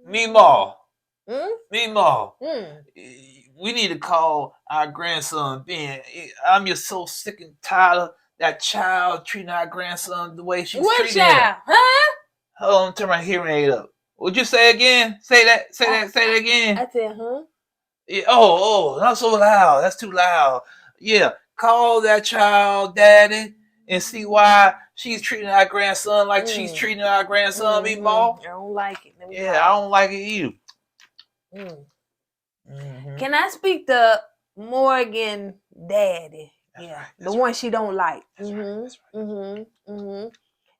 Meemaw. Meemaw. We need to call our grandson Ben. I'm just so sick and tired of that child treating our grandson the way she's treating him. Huh? Hold on, turn my hearing aid up. Would you say again? Say that again. I said, huh? Yeah, not so loud. That's too loud. Yeah, call that child daddy and see why she's treating our grandson like she's treating our grandson, Meemaw. I don't like it. I don't like it either. Can I speak to Morgan daddy? That's one she don't like. That's right.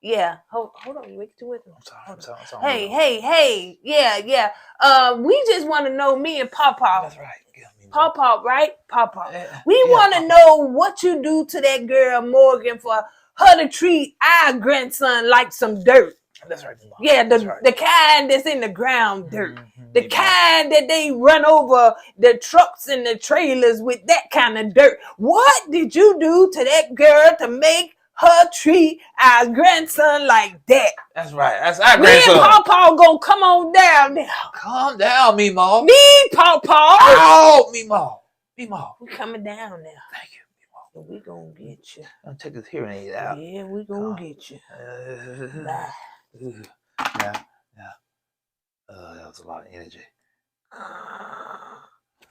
Yeah. Hold on. Wait to it. I'm sorry. Hey. Yeah. We just want to know, me and Papa. That's right. Papa, right? Papa. We want to know what you do to that girl Morgan for her to treat our grandson like some dirt. That's right. Yeah, the kind that's in the ground dirt. The kind that they run over the trucks and the trailers with, that kind of dirt. What did you do to that girl to make her treat our grandson like that? That's right. That's our grandson. Me and Pawpaw gonna come on down now. Calm down, Meemaw. Me, Pawpaw. Oh, Meemaw. We coming down now. Thank you, Meemaw. So we gonna get you. I'm gonna take this hearing aid out. Yeah, we gonna get you. Bye. Yeah. That was a lot of energy.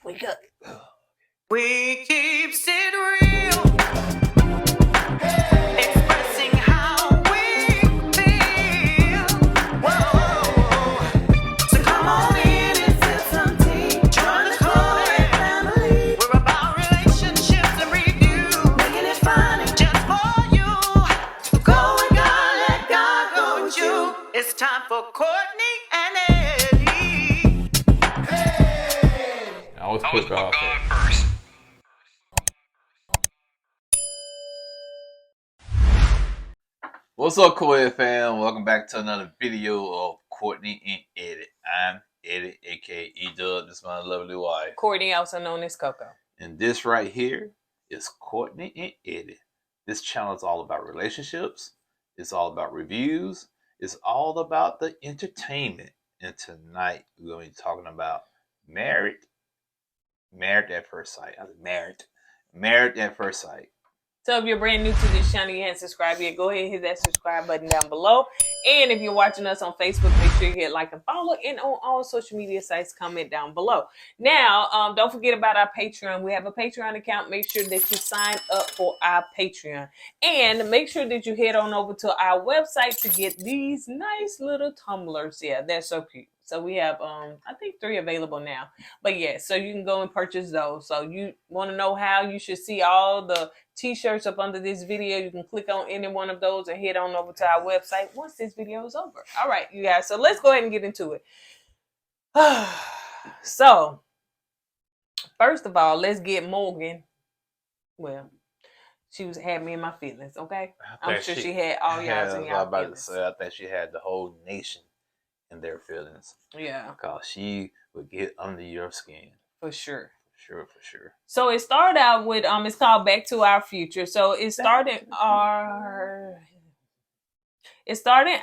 Wake up. We keep it real. Expressing how we feel. Whoa. So come on in and sip some tea. Join the KOED family. We're about relationships and review. Making it fun just for you. Go with God, let God go with you. It's time for Kourtney and Eddie. I always put God first. What's up, KOED fam? Welcome back to another video of Kourtney and Eddie. I'm Eddie, aka E-Dub. This is my lovely wife, Courtney, also known as Coco. And this right here is Kourtney and Eddie. This channel is all about relationships. It's all about reviews. It's all about the entertainment. And tonight we're going to be talking about married at first sight. I was married at first sight. So if you're brand new to this channel, you haven't subscribed yet, go ahead and hit that subscribe button down below. And if you're watching us on Facebook, make sure you hit like and follow. And on all social media sites, comment down below. Now, don't forget about our Patreon. We have a Patreon account. Make sure that you sign up for our Patreon. And make sure that you head on over to our website to get these nice little tumblers. Yeah, they're so cute. So we have, I think 3 available now. But yeah, so you can go and purchase those. So you want to know how you should see all the t-shirts up under this video, you can click on any one of those and head on over to our website once this video is over. All right, you guys. So let's go ahead and get into it. So, first of all, let's get Morgan. Well, she had me in my feelings, okay? I'm sure she had all y'all in y'all feelings. I think she had the whole nation in their feelings. Yeah. Because she would get under your skin. For sure. For sure. So it started out with it's called Back to Our Future. So it started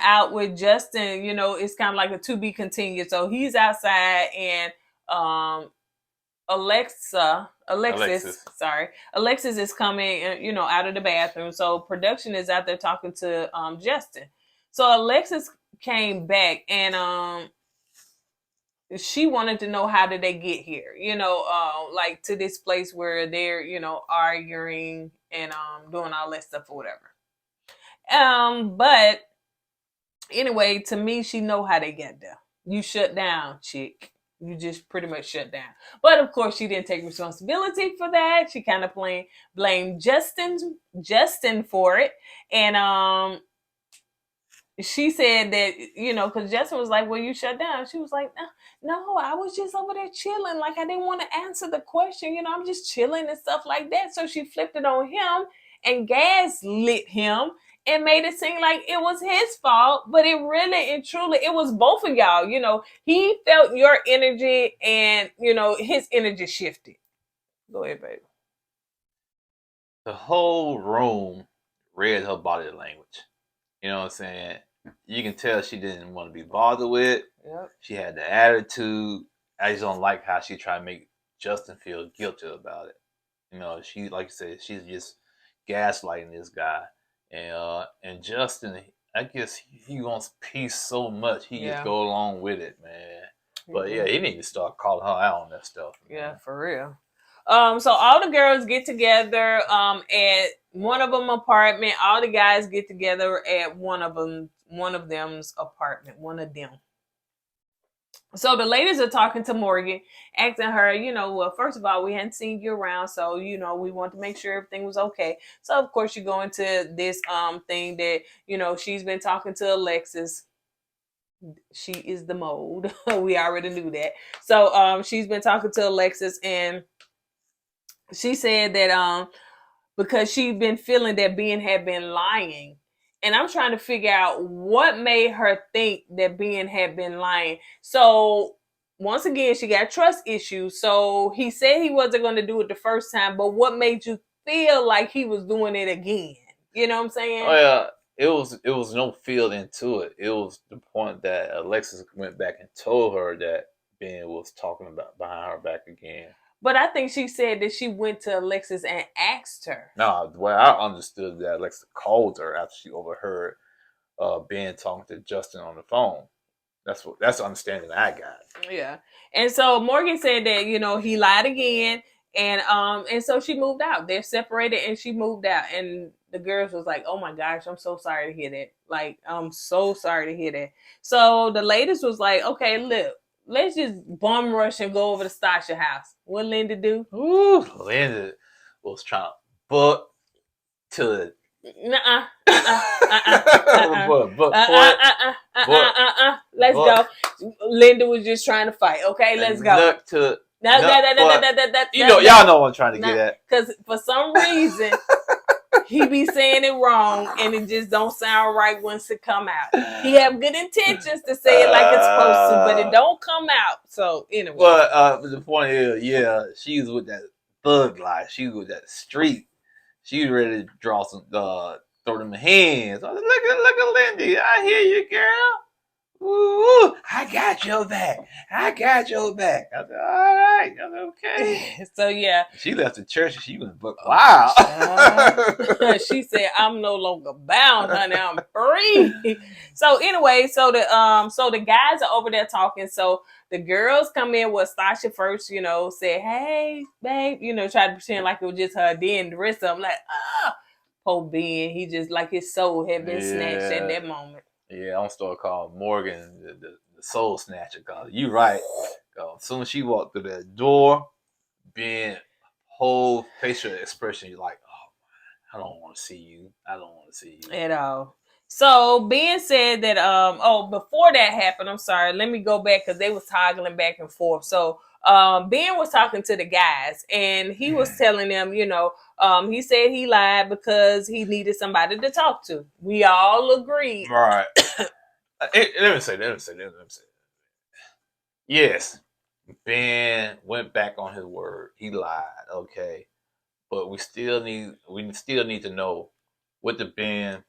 out with Justin, you know, it's kind of like a to be continued. So he's outside and Alexis is coming, you know, out of the bathroom. So production is out there talking to Justin. So Alexis came back and she wanted to know, how did they get here? You know, like to this place where they're, you know, arguing and doing all that stuff or whatever. But anyway, to me, she know how they get there. You shut down, chick. You just pretty much shut down. But of course, she didn't take responsibility for that. She kind of blamed Justin for it. And she said that, you know, because Justin was like, well, you shut down. She was like, no, I was just over there chilling. Like, I didn't want to answer the question. You know, I'm just chilling and stuff like that. So she flipped it on him and gaslit him and made it seem like it was his fault. But it really and truly, it was both of y'all. You know, he felt your energy and, you know, his energy shifted. Go ahead, baby. The whole room read her body language. You know what I'm saying? You can tell she didn't want to be bothered with. Yep. She had the attitude. I just don't like how she tried to make Justin feel guilty about it. You know, she, like you said, she's just gaslighting this guy. And Justin, I guess he wants peace so much, he just go along with it, man. But yeah, he need to start calling her out on that stuff. Man. Yeah, for real. So all the girls get together at one of them apartment. All the guys get together at one of them's apartment. One of them. So the ladies are talking to Morgan, asking her, well, first of all, we hadn't seen you around, so we want to make sure everything was okay. So of course you go into this thing that she's been talking to Alexis. She is the mold. We already knew that. So she's been talking to Alexis, and she said that because she'd been feeling that Ben had been lying. And I'm trying to figure out what made her think that Ben had been lying. So once again, she got trust issues. So he said he wasn't going to do it the first time, but what made you feel like he was doing it again? You know what I'm saying? Oh yeah. It was no feel into it. It was the point that Alexis went back and told her that Ben was talking about behind her back again. But I think she said that she went to Alexis and asked her. No, the way I understood that Alexis called her after she overheard Ben talking to Justin on the phone. That's the understanding I got. Yeah. And so Morgan said that, he lied again. And so she moved out. They're separated and she moved out. And the girls was like, oh my gosh, I'm so sorry to hear that. Like, I'm so sorry to hear that. So the ladies was like, okay, look, let's just bum rush and go over to Sasha's house. What Linda do? Ooh, Linda was trying to book to the let's go. Linda was just trying to fight. Okay, let's go. Look to y'all know what I'm trying to get at. Because for some reason he be saying it wrong and it just don't sound right once it come out. He have good intentions to say it like it's supposed to, but it don't come out. So anyway. But the point is, yeah, she's with that thug life. She's with that street. She's ready to draw some throw them hands. Oh, look at Lindy. I hear you, girl. Ooh, I got your back. I got your back. I said, all right, okay. So yeah, she left the church and she went, wow. She said, "I'm no longer bound, honey. I'm free." So anyway, so the guys are over there talking. So the girls come in with Sasha first, say, "Hey, babe," try to pretend like it was just her. Then the rest of them like, poor Ben. He just like his soul had been snatched at that moment. Yeah, I'm still calling Morgan the soul snatcher. Cause you right. As soon as she walked through that door, Ben whole facial expression, you're like, oh, I don't want to see you. I don't want to see you at all. So Ben said that before that happened, I'm sorry, let me go back because they was toggling back and forth. So Ben was talking to the guys and he was telling them, he said he lied because he needed somebody to talk to. We all agreed. Right. Let me say that. Yes, Ben went back on his word. He lied, okay. But we still need to know what the Ben,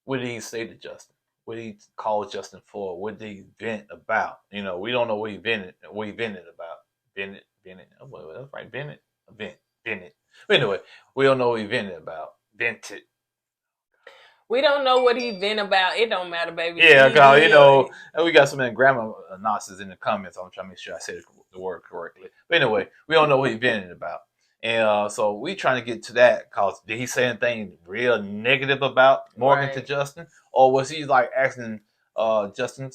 what did he say to Justin? What did he call Justin for? What did he vent about? We don't know what he vented about. Bennett. Oh, well, that's right, Bennett. Bennett. But anyway, we don't know what he vented about. Vented. We don't know what he vented about. It don't matter, baby. Yeah, because, we got some grammar nonsense in the comments. I'm trying to make sure I said the word correctly. But anyway, we don't know what he vented about. And so we trying to get to that because did he say anything real negative about Morgan to Justin? Or was he like asking Justin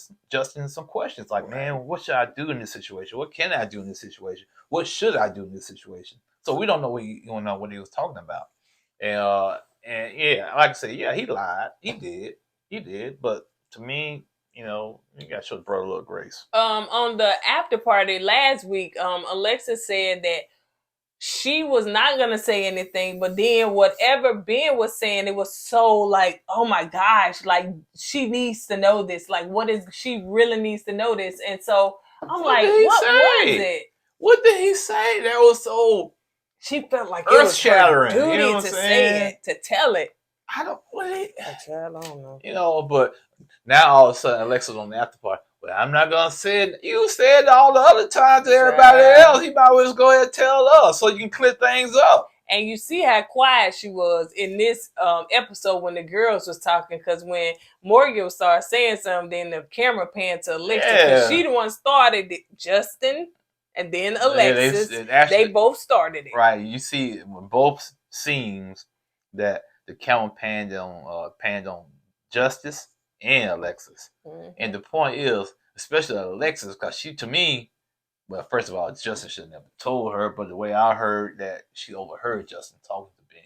some questions like, man, what should I do in this situation? What can I do in this situation? What should I do in this situation? So we don't know what he was talking about. And yeah, like I said, yeah, he lied. He did. But to me, you got to show the brother a little grace. On the after party last week, Alexis said that she was not going to say anything, but then whatever Ben was saying, it was so like, oh my gosh, like she needs to know this. Like, she really needs to know this. And so I'm like, what was it? What did he say? That was so... She felt like earth shattering. Duty to say it, to tell it. I don't know. I don't know. But now all of a sudden Alexa's on the after party. Well, I'm not gonna say it. You said all the other times to everybody else. He might as well go ahead and tell us so you can clear things up. And you see how quiet she was in this episode when the girls was talking, because when Morgan started saying something, then the camera panned to Alexa, because she the one started it. Justin and then Alexis, they both started it. Right. You see when both scenes that the camera panned on Justice and Alexis. Mm-hmm. And the point is, especially Alexis, because she, to me, well, first of all, Justin should have never told her, but the way I heard that she overheard Justin talking to Ben.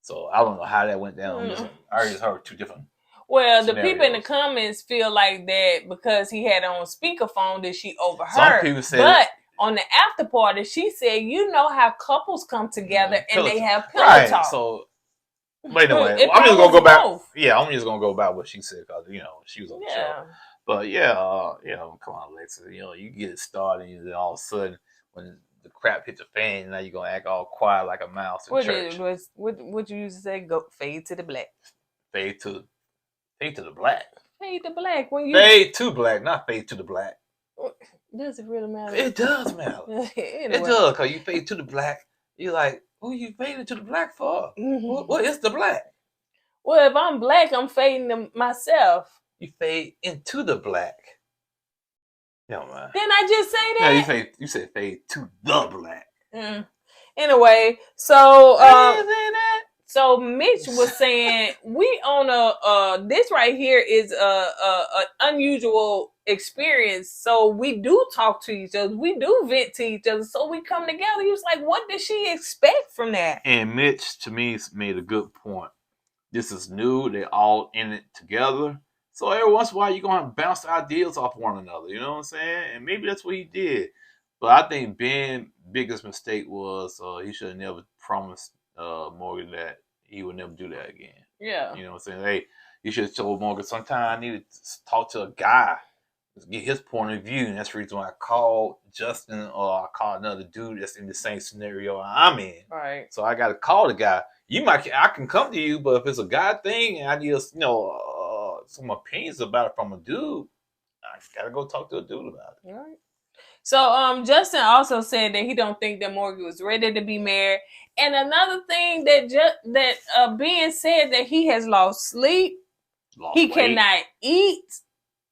So I don't know how that went down. Mm-hmm. I just heard two different scenarios. The people in the comments feel like that because he had on speakerphone that she overheard. Some people said, but on the after party, she said, you know how couples come together and they have pillow talk. So, but anyway, I'm just gonna go back. Yeah, I'm just gonna go back what she said because she was on the show. But come on, Alexa. You get it started, and then all of a sudden, when the crap hits the fan, now you're gonna act all quiet like a mouse in church. What you used to say? Go fade to the black. Fade to the black. Fade to black. When you fade to black, not fade to the black. Does it really matter? It does matter. Anyway. It does, because you fade to the black. You're like, who you fading to the black for? Mm-hmm. What is the black? Well, if I'm black, I'm fading to myself. You fade into the black. Never mind. Didn't I just say that? Yeah, you said fade to the black. Mm. Anyway, so Mitch was saying we on this right here is a unusual experience. So we do talk to each other. We do vent to each other. So we come together. He was like, what did she expect from that? And Mitch, to me, made a good point. This is new. They're all in it together. So every once in a while, you're going to bounce ideas off one another. You know what I'm saying? And maybe that's what he did. But I think Ben's biggest mistake was he should have never promised Morgan that he would never do that again. Yeah. You know what I'm saying? Hey, you should have told Morgan sometime I need to talk to a guy. Let's get his point of view. And that's the reason why I called Justin or I called another dude that's in the same scenario I'm in. Right. So I got to call the guy. I can come to you, but if it's a guy thing and I need some opinions about it from a dude, I gotta go talk to a dude about it. All right. So Justin also said that he don't think that Morgan was ready to be married. And another thing that Ben said that he has lost sleep, he cannot eat,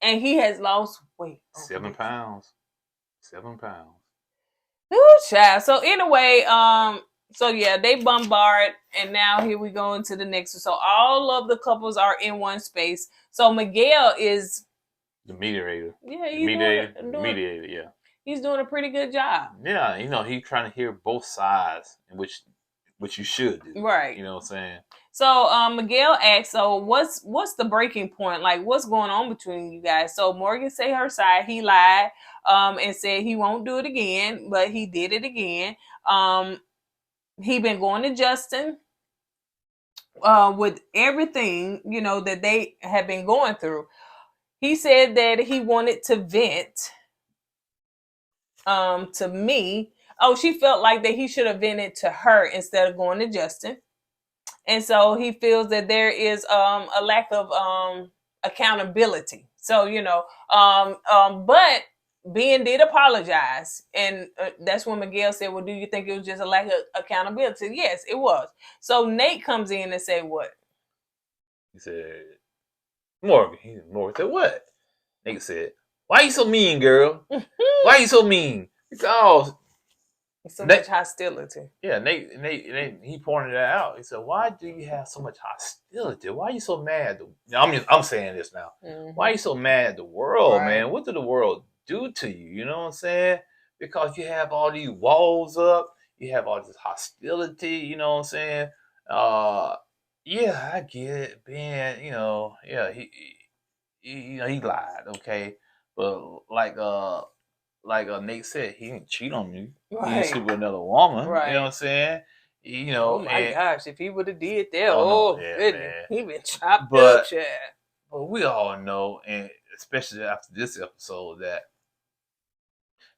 and he has lost weight. 7 pounds. 7 pounds. Ooh, child. So anyway, so yeah, they bombard, and now here we go into the next one. So all of the couples are in one space. So Miguel is the mediator. Yeah, he's mediator. Yeah, he's doing a pretty good job. Yeah, he's trying to hear both sides, which you should do. Right. You know what I'm saying? So Miguel asks, so what's the breaking point? Like, what's going on between you guys? So Morgan said her side. He lied and said he won't do it again, but he did it again. He been going to Justin with everything, that they have been going through. He said that he wanted to vent to me. Oh, she felt like that he should have vented to her instead of going to Justin. And so he feels that there is a lack of accountability. So, but Ben did apologize. And that's when Miguel said, well, do you think it was just a lack of accountability? Yes, it was. So Nate comes in and said what? He said, Morgan said, what? Nate said, why you so mean, girl? Why you so mean? He said, oh. So much hostility. Yeah, Nate, he pointed that out. He said, why do you have so much hostility? Why are you so mad? I'm saying this now. Mm-hmm. Why are you so mad at the world, man? What did the world do to you? You know what I'm saying? Because you have all these walls up. You have all this hostility. You know what I'm saying? Yeah, I get it. Ben, he lied, okay? But like Nate said, he didn't cheat on you. Right. He didn't sleep with another woman. Right. You know what I'm saying? Oh my gosh, if he would have did that, he been chopped up, Chad. But we all know, and especially after this episode,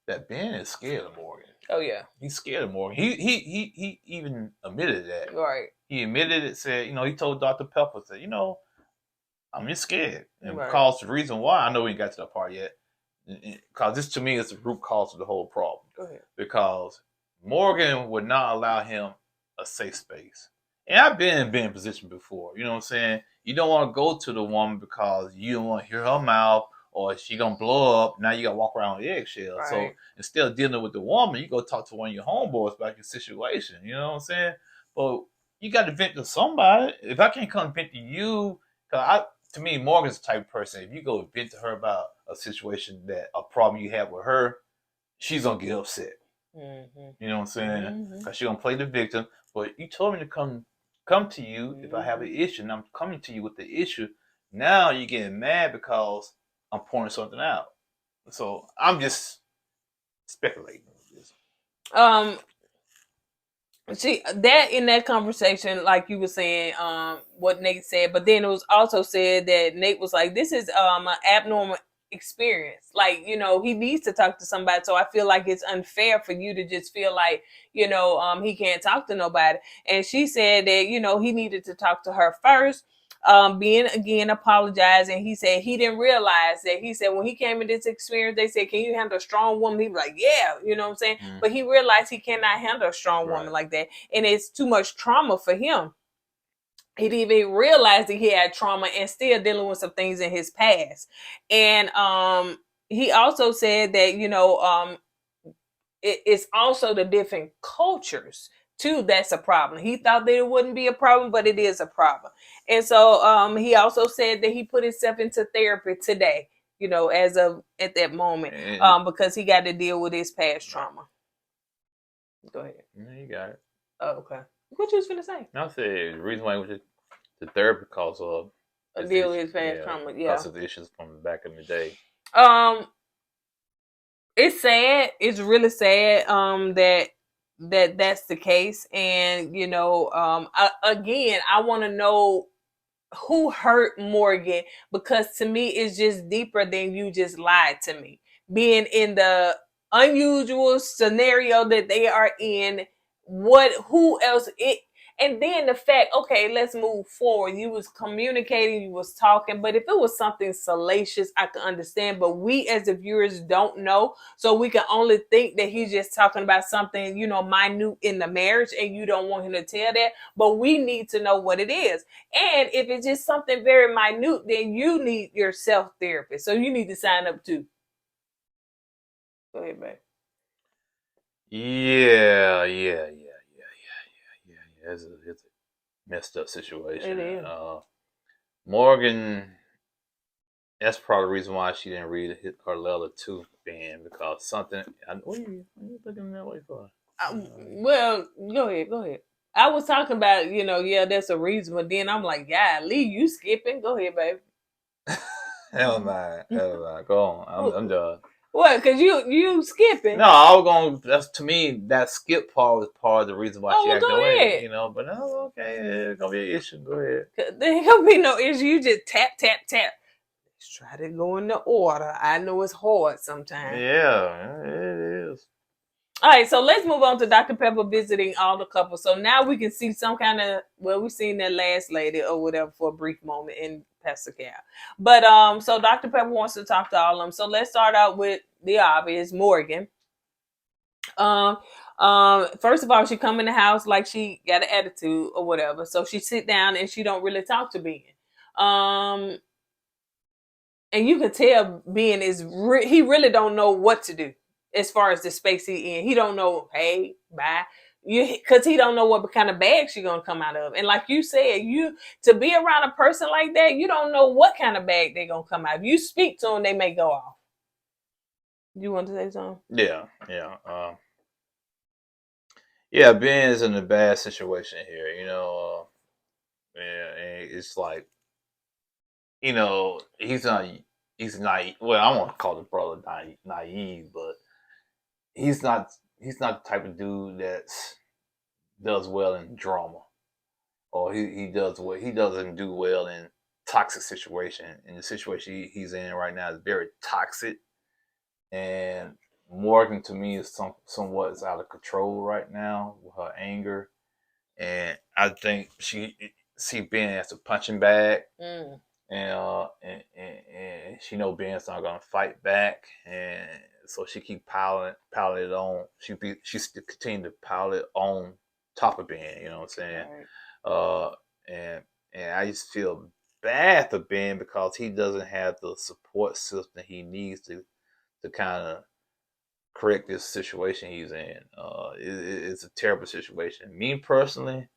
that Ben is scared of Morgan. Oh yeah, he's scared of Morgan. He even admitted that. Right. He admitted it. Said, he told Dr. Pepper, said, I'm just scared, and because the reason why, I know we ain't got to that part yet. because this to me is the root cause of the whole problem. Go ahead. Because Morgan would not allow him a safe space. And I've been in position before. You know what I'm saying? You don't want to go to the woman because you don't want to hear her mouth or she gonna blow up. Now you gotta walk around with eggshells. Right. So instead of dealing with the woman, you go talk to one of your homeboys about your situation. You know what I'm saying? But you got to vent to somebody. If I can't come vent to you, to me, Morgan's the type of person. If you go vent to her about a situation that a problem you have with her, she's gonna get upset. Mm-hmm. You know what I'm saying? Mhm. Because she's gonna play the victim. But you told me to come to you if I have an issue, and I'm coming to you with the issue. Now you're getting mad because I'm pointing something out. So I'm just speculating. See that in that conversation, like you were saying, what Nate said, but then it was also said that Nate was like, "This is an abnormal experience. Like, you know, he needs to talk to somebody. So I feel like it's unfair for you to just feel like, you know, he can't talk to nobody." And she said that, you know, he needed to talk to her first. Being again apologized, and he said he didn't realize that. He said when he came in this experience, they said, "Can you handle a strong woman?" He was like, "Yeah," you know what I'm saying. Mm. But he realized he cannot handle a strong woman like that, and it's too much trauma for him. He didn't even realize that he had trauma and still dealing with some things in his past. And he also said that, you know, it's also the different cultures too that's a problem. He thought that it wouldn't be a problem, but it is a problem. And so he also said that he put himself into therapy today, you know, as of at that moment, because he got to deal with his past trauma. Go ahead. You got it. Oh, okay. What you was gonna say? No, I said the reason why we went to therapy because of deal with his past trauma. Yeah, because of the issues from back in the day. It's sad. It's really sad. That's the case. And you know, again, I want to know who hurt Morgan, because to me it's just deeper than you just lied to me. Being in the unusual scenario that they are in, who else it, and then the fact, okay, let's move forward. You was communicating, you was talking, but if it was something salacious, I could understand. But we as the viewers don't know, so we can only think that he's just talking about something, you know, minute in the marriage, and you don't want him to tell that. But we need to know what it is. And if it's just something very minute, then you need your self therapist. So you need to sign up too. Go ahead, babe. Yeah. It's a messed up situation. It is. Morgan, that's probably the reason why she didn't read her letter to Ben, because something. What are you looking that way for? Well, go ahead. I was talking about, you know, yeah, that's a reason, but then I'm like, yeah, Lee, you skipping? Go ahead, babe. Hell no. Go on. I'm done. What? Because you skipping? No, I was going. That's to me. That skip part was part of the reason why she acted away. You know, but no, okay, it's gonna be an issue. Go ahead. There ain't gonna be no issue. You just tap. Let's try to go in the order. I know it's hard sometimes. Yeah, it is. All right, so let's move on to Dr. Pepper visiting all the couples. So now we can see some kind of, well, we've seen that last lady or whatever for a brief moment in Pastor Cal. But so Dr. Pepper wants to talk to all of them. So let's start out with the obvious, Morgan. First of all, she come in the house like she got an attitude or whatever. So she sit down and she don't really talk to Ben. And you can tell Ben he really don't know what to do as far as the space he in. He don't know, hey, bye. Because he don't know what kind of bag she gonna come out of. And like you said, to be around a person like that, you don't know what kind of bag they gonna come out. If you speak to them, they may go off. You want to say something? Yeah. Yeah, Ben is in a bad situation here. You know, and it's like, you know, he's not. Well, I want to call the brother naive, but he's not the type of dude that does well in drama, or he doesn't do well in toxic situation. And the situation he's in right now is very toxic, and Morgan to me is somewhat out of control right now with her anger, and I think she see Ben as a punching bag, and she know Ben's not gonna fight back, and so she keep piling it on. She still continue to pile it on top of Ben. You know what I'm saying? Right. Uh, and I just feel bad for Ben because he doesn't have the support system he needs to kind of correct this situation he's in. It's a terrible situation. Me personally,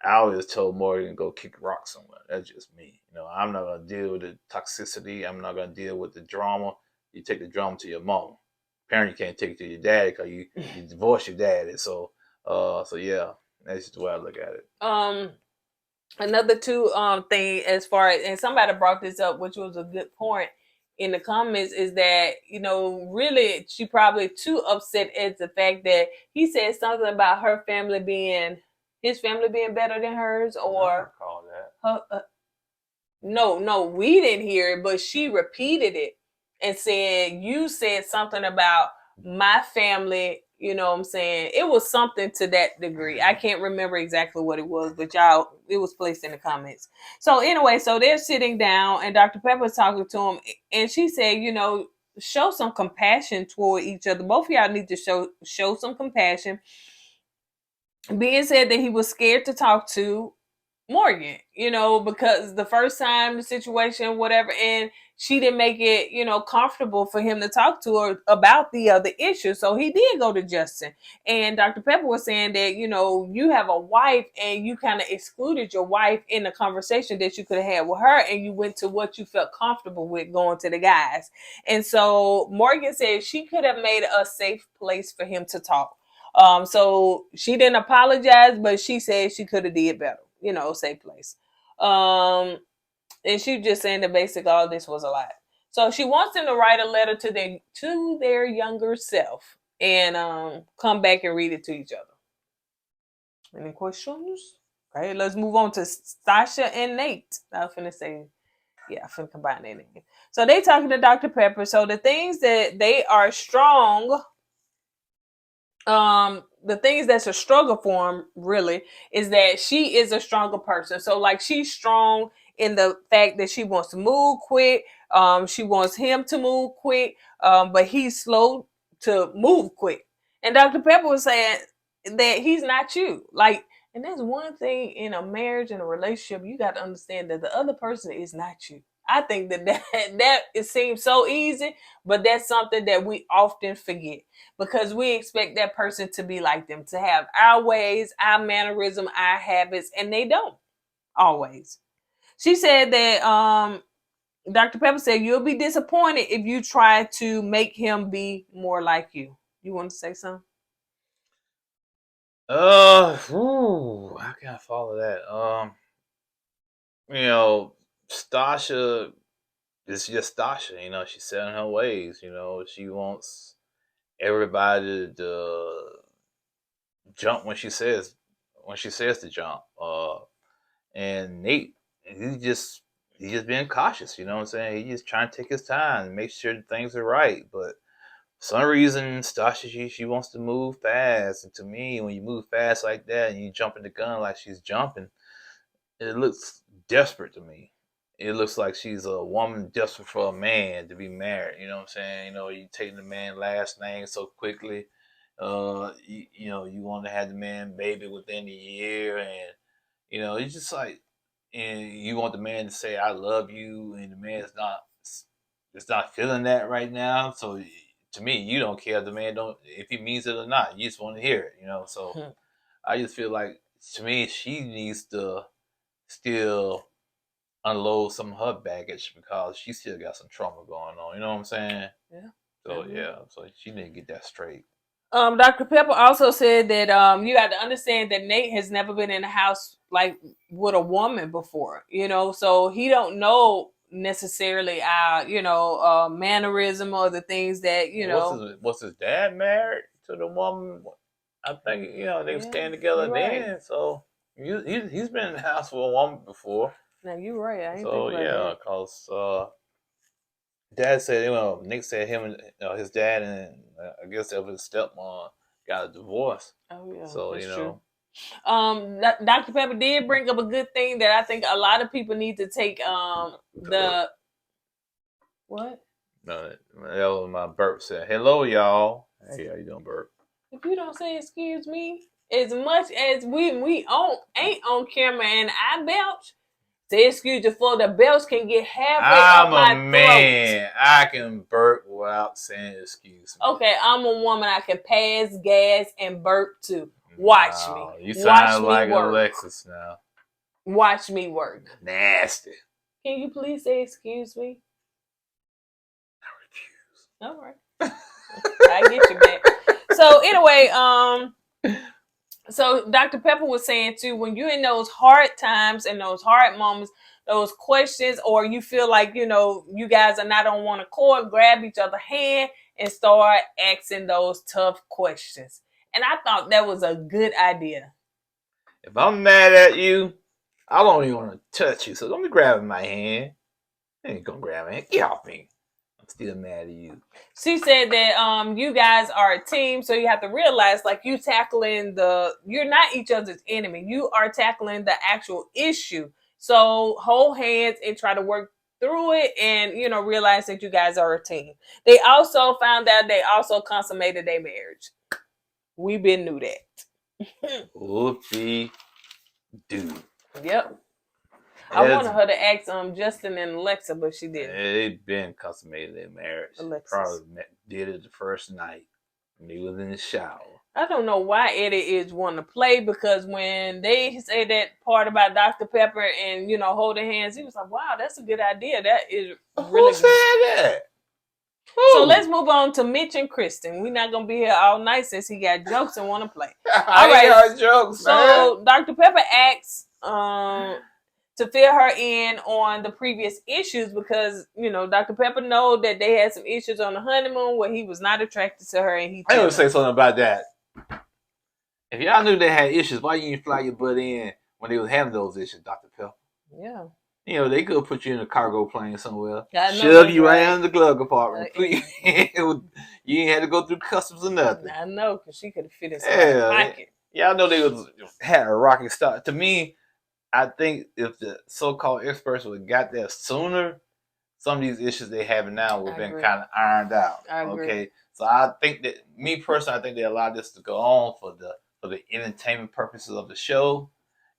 I always told Morgan go kick rock somewhere. That's just me. You know, I'm not gonna deal with the toxicity. I'm not gonna deal with the drama. You take the drama to your mom. Apparently, you can't take it to your daddy because you divorced your daddy. So yeah, that's just the way I look at it. Another two thing as far as, and somebody brought this up, which was a good point in the comments, is that, you know, really she probably too upset at the fact that he said something about his family being better than hers, or Call that. her, no, we didn't hear it, but she repeated it and said, you said something about my family, you know what I'm saying? It was something to that degree. I can't remember exactly what it was, but y'all, it was placed in the comments. So anyway, so they're sitting down and Dr. Pepper's talking to him, and she said, you know, show some compassion toward each other. Both of y'all need to show some compassion. Ben said that he was scared to talk to Morgan, you know, because the first time the situation, whatever, and she didn't make it, you know, comfortable for him to talk to her about the other issue. So he did go to Justin. And Dr. Pepper was saying that, you know, you have a wife and you kind of excluded your wife in the conversation that you could have had with her, and you went to what you felt comfortable with going to the guys. And so Morgan said she could have made a safe place for him to talk. So she didn't apologize, but she said she could have did better, you know, safe place. And she just saying that basically all this was a lie. So she wants them to write a letter to their younger self and come back and read it to each other. Any questions? Okay, let's move on to Sasha and Nate. I was finna say, yeah, I'm finna combine their name. So they talking to Dr. Pepper. So the things that they are strong, the things that's a struggle for him really is that she is a stronger person. So like she's strong in the fact that she wants to move quick. She wants him to move quick, but he's slow to move quick. And Dr. Pepper was saying that he's not you. Like, and that's one thing in a marriage and a relationship, you got to understand that the other person is not you. I think that it seems so easy, but that's something that we often forget, because we expect that person to be like them, to have our ways, our mannerism, our habits, and they don't always. She said that Dr. Pepper said you'll be disappointed if you try to make him be more like you. You want to say something? How can I follow that? You know, Stasha is just Stasha. You know, she's set in her ways. You know, she wants everybody to jump when she says to jump. And Nate, he's just being cautious. You know what I'm saying? He's just trying to take his time and make sure that things are right. But for some reason, Stasha, she wants to move fast. And to me, when you move fast like that and you jump in the gun like she's jumping, it looks desperate to me. It looks like she's a woman desperate for a man to be married. You know what I'm saying? You know, you taking the man last name so quickly. You know, you want to have the man baby within a year, and you know, it's just like, and you want the man to say "I love you," and the man's not, it's not feeling that right now. So to me, you don't care if the man don't, if he means it or not. You just want to hear it, you know. So I just feel like, to me, she needs to still unload some of her baggage because she still got some trauma going on. You know what I'm saying? Yeah. So yeah, so she need to get that straight. Dr. Pepper also said that you got to understand that Nate has never been in a house like with a woman before, you know, so he don't know necessarily our, you know, mannerism or the things that, you know. Was his dad married to the woman? I think, you know, they were staying together then. Right. So he's been in the house with a woman before. Now you're right. I ain't So think about yeah, that. because dad said, you know, Nick said him and his dad and I guess that was his stepmom got a divorce. Oh yeah, So that's you know, true. Dr. Pepper did bring up a good thing that I think a lot of people need to take. The what? No, that was my burp. Said, "Hello, y'all." Hey, how you doing, burp? If you don't say excuse me, as much as we ain't on camera and I belch, say excuse you for the belch can get halfway up my I'm a man. I can burp without saying excuse me. Okay, I'm a woman. I can pass gas and burp too. Watch me. You Watch sound me like work. Alexis now. Watch me work. Nasty. Can you please say excuse me? I refuse. All right. I get you back. So anyway, so Dr. Pepper was saying too, when you're in those hard times and those hard moments, those questions, or you feel like, you guys are not on one accord, grab each other's hand and start asking those tough questions. And I thought that was a good idea. If I'm mad at you, I don't even want to touch you, so don't be grabbing my hand. You ain't gonna grab my hand. Get off me. I'm still mad at you. She said that you guys are a team, so you have to realize, like, you're not each other's enemy. You are tackling the actual issue. So hold hands and try to work through it and, realize that you guys are a team. They also found out they also consummated their marriage. We been knew that. Whoopie doo. Yep. I wanted her to ask Justin and Alexa, but she didn't. They've been consummated their marriage. Alexis. Probably did it the first night when he was in the shower. I don't know why Eddie is wanting to play, because when they say that part about Dr. Pepper and, holding hands, he was like, wow, that's a good idea. That is really Who said that? So let's move on to Mitch and Kristen. We're not going to be here all night since he got jokes and want to play. All right. Jokes, so Dr. Pepper asks to fill her in on the previous issues because, Dr. Pepper know that they had some issues on the honeymoon where he was not attracted to her. And I want to say something about that. If y'all knew they had issues, why you didn't fly your butt in when they was having those issues, Dr. Pepper? Yeah. They could put you in a cargo plane somewhere. Shove you right in the glove compartment. Please. You ain't had to go through customs or nothing. I know, because she could have fit in somebody's pocket. Yeah, I know they had a rocket start. To me, I think if the so-called experts would have got there sooner, some of these issues they have now would have been kind of ironed out. I agree. Okay, so I think that me personally, I think they allowed this to go on for the entertainment purposes of the show,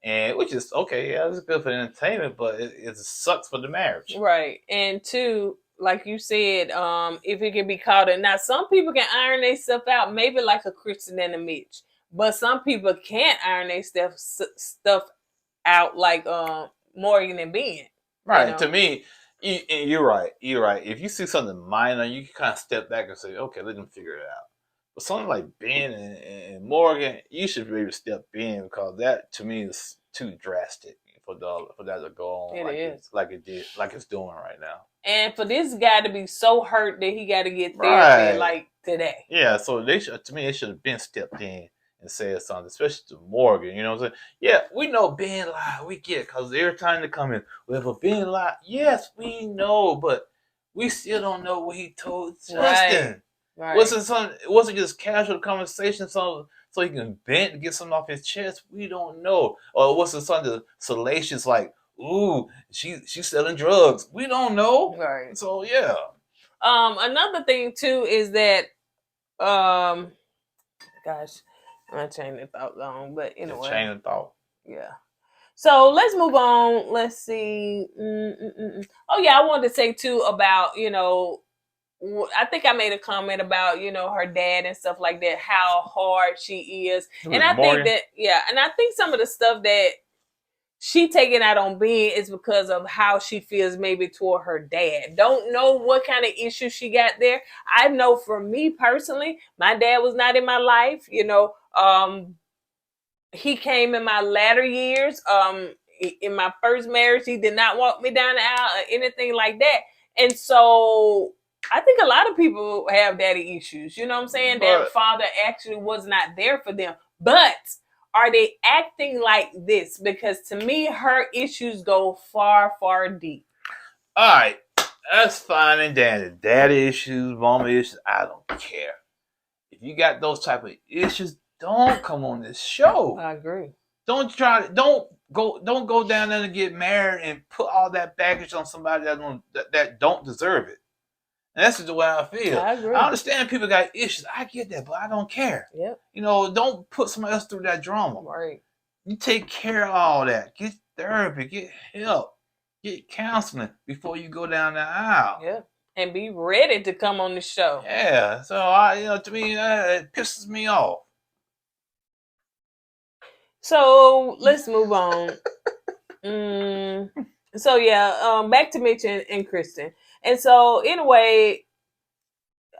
and which is okay. Yeah, it's good for entertainment, but it sucks for the marriage. Right, and two, like you said, if it can be caught in now, some people can iron their stuff out, maybe like a Kristen and a Mitch, but some people can't iron their stuff out like Morgan and Ben. Right. To me, you're right. You're right. If you see something minor, you can kind of step back and say, okay, let them figure it out. But something like Ben and Morgan, you should be able to step in, because that to me is too drastic for that to go on like it's doing right now. And for this guy to be so hurt that he got to get therapy like today. Yeah. So they should have been stepped in and said something, especially to Morgan. You know what I'm saying? Yeah, we know Ben lied. We get it, because every time they come in, well, if Ben lied, yes, we know, but we still don't know what he told Justin. Right. It wasn't just casual conversation, so he can vent and get something off his chest. We don't know. Or was it something salacious like, ooh, she's selling drugs? We don't know. Right. So yeah. Another thing too is that, gosh, I'm changing the thought long, but anyway. Chain of thought. Yeah. So let's move on. Let's see. Oh yeah, I wanted to say too about, I think I made a comment about, her dad and stuff like that, how hard she is. And I think that, and I think some of the stuff that she taking out on Ben is because of how she feels maybe toward her dad. Don't know what kind of issue she got there. I know for me personally, my dad was not in my life, he came in my latter years. In my first marriage, he did not walk me down the aisle or anything like that. And so I think a lot of people have daddy issues. You know what I'm saying? Their father actually was not there for them. But are they acting like this? Because to me, her issues go far, far deep. All right. That's fine and dandy. Daddy issues, mama issues, I don't care. If you got those type of issues, don't come on this show. I agree. Don't go down there and get married and put all that baggage on somebody that don't deserve it. And that's just the way I feel. I agree. I understand people got issues. I get that, but I don't care. Yep. Don't put somebody else through that drama. Right. You take care of all that. Get therapy, get help, get counseling before you go down the aisle. Yeah. And be ready to come on the show. Yeah. So to me, it pisses me off. So let's move on. So yeah, back to Mitch and Kristen. And so anyway,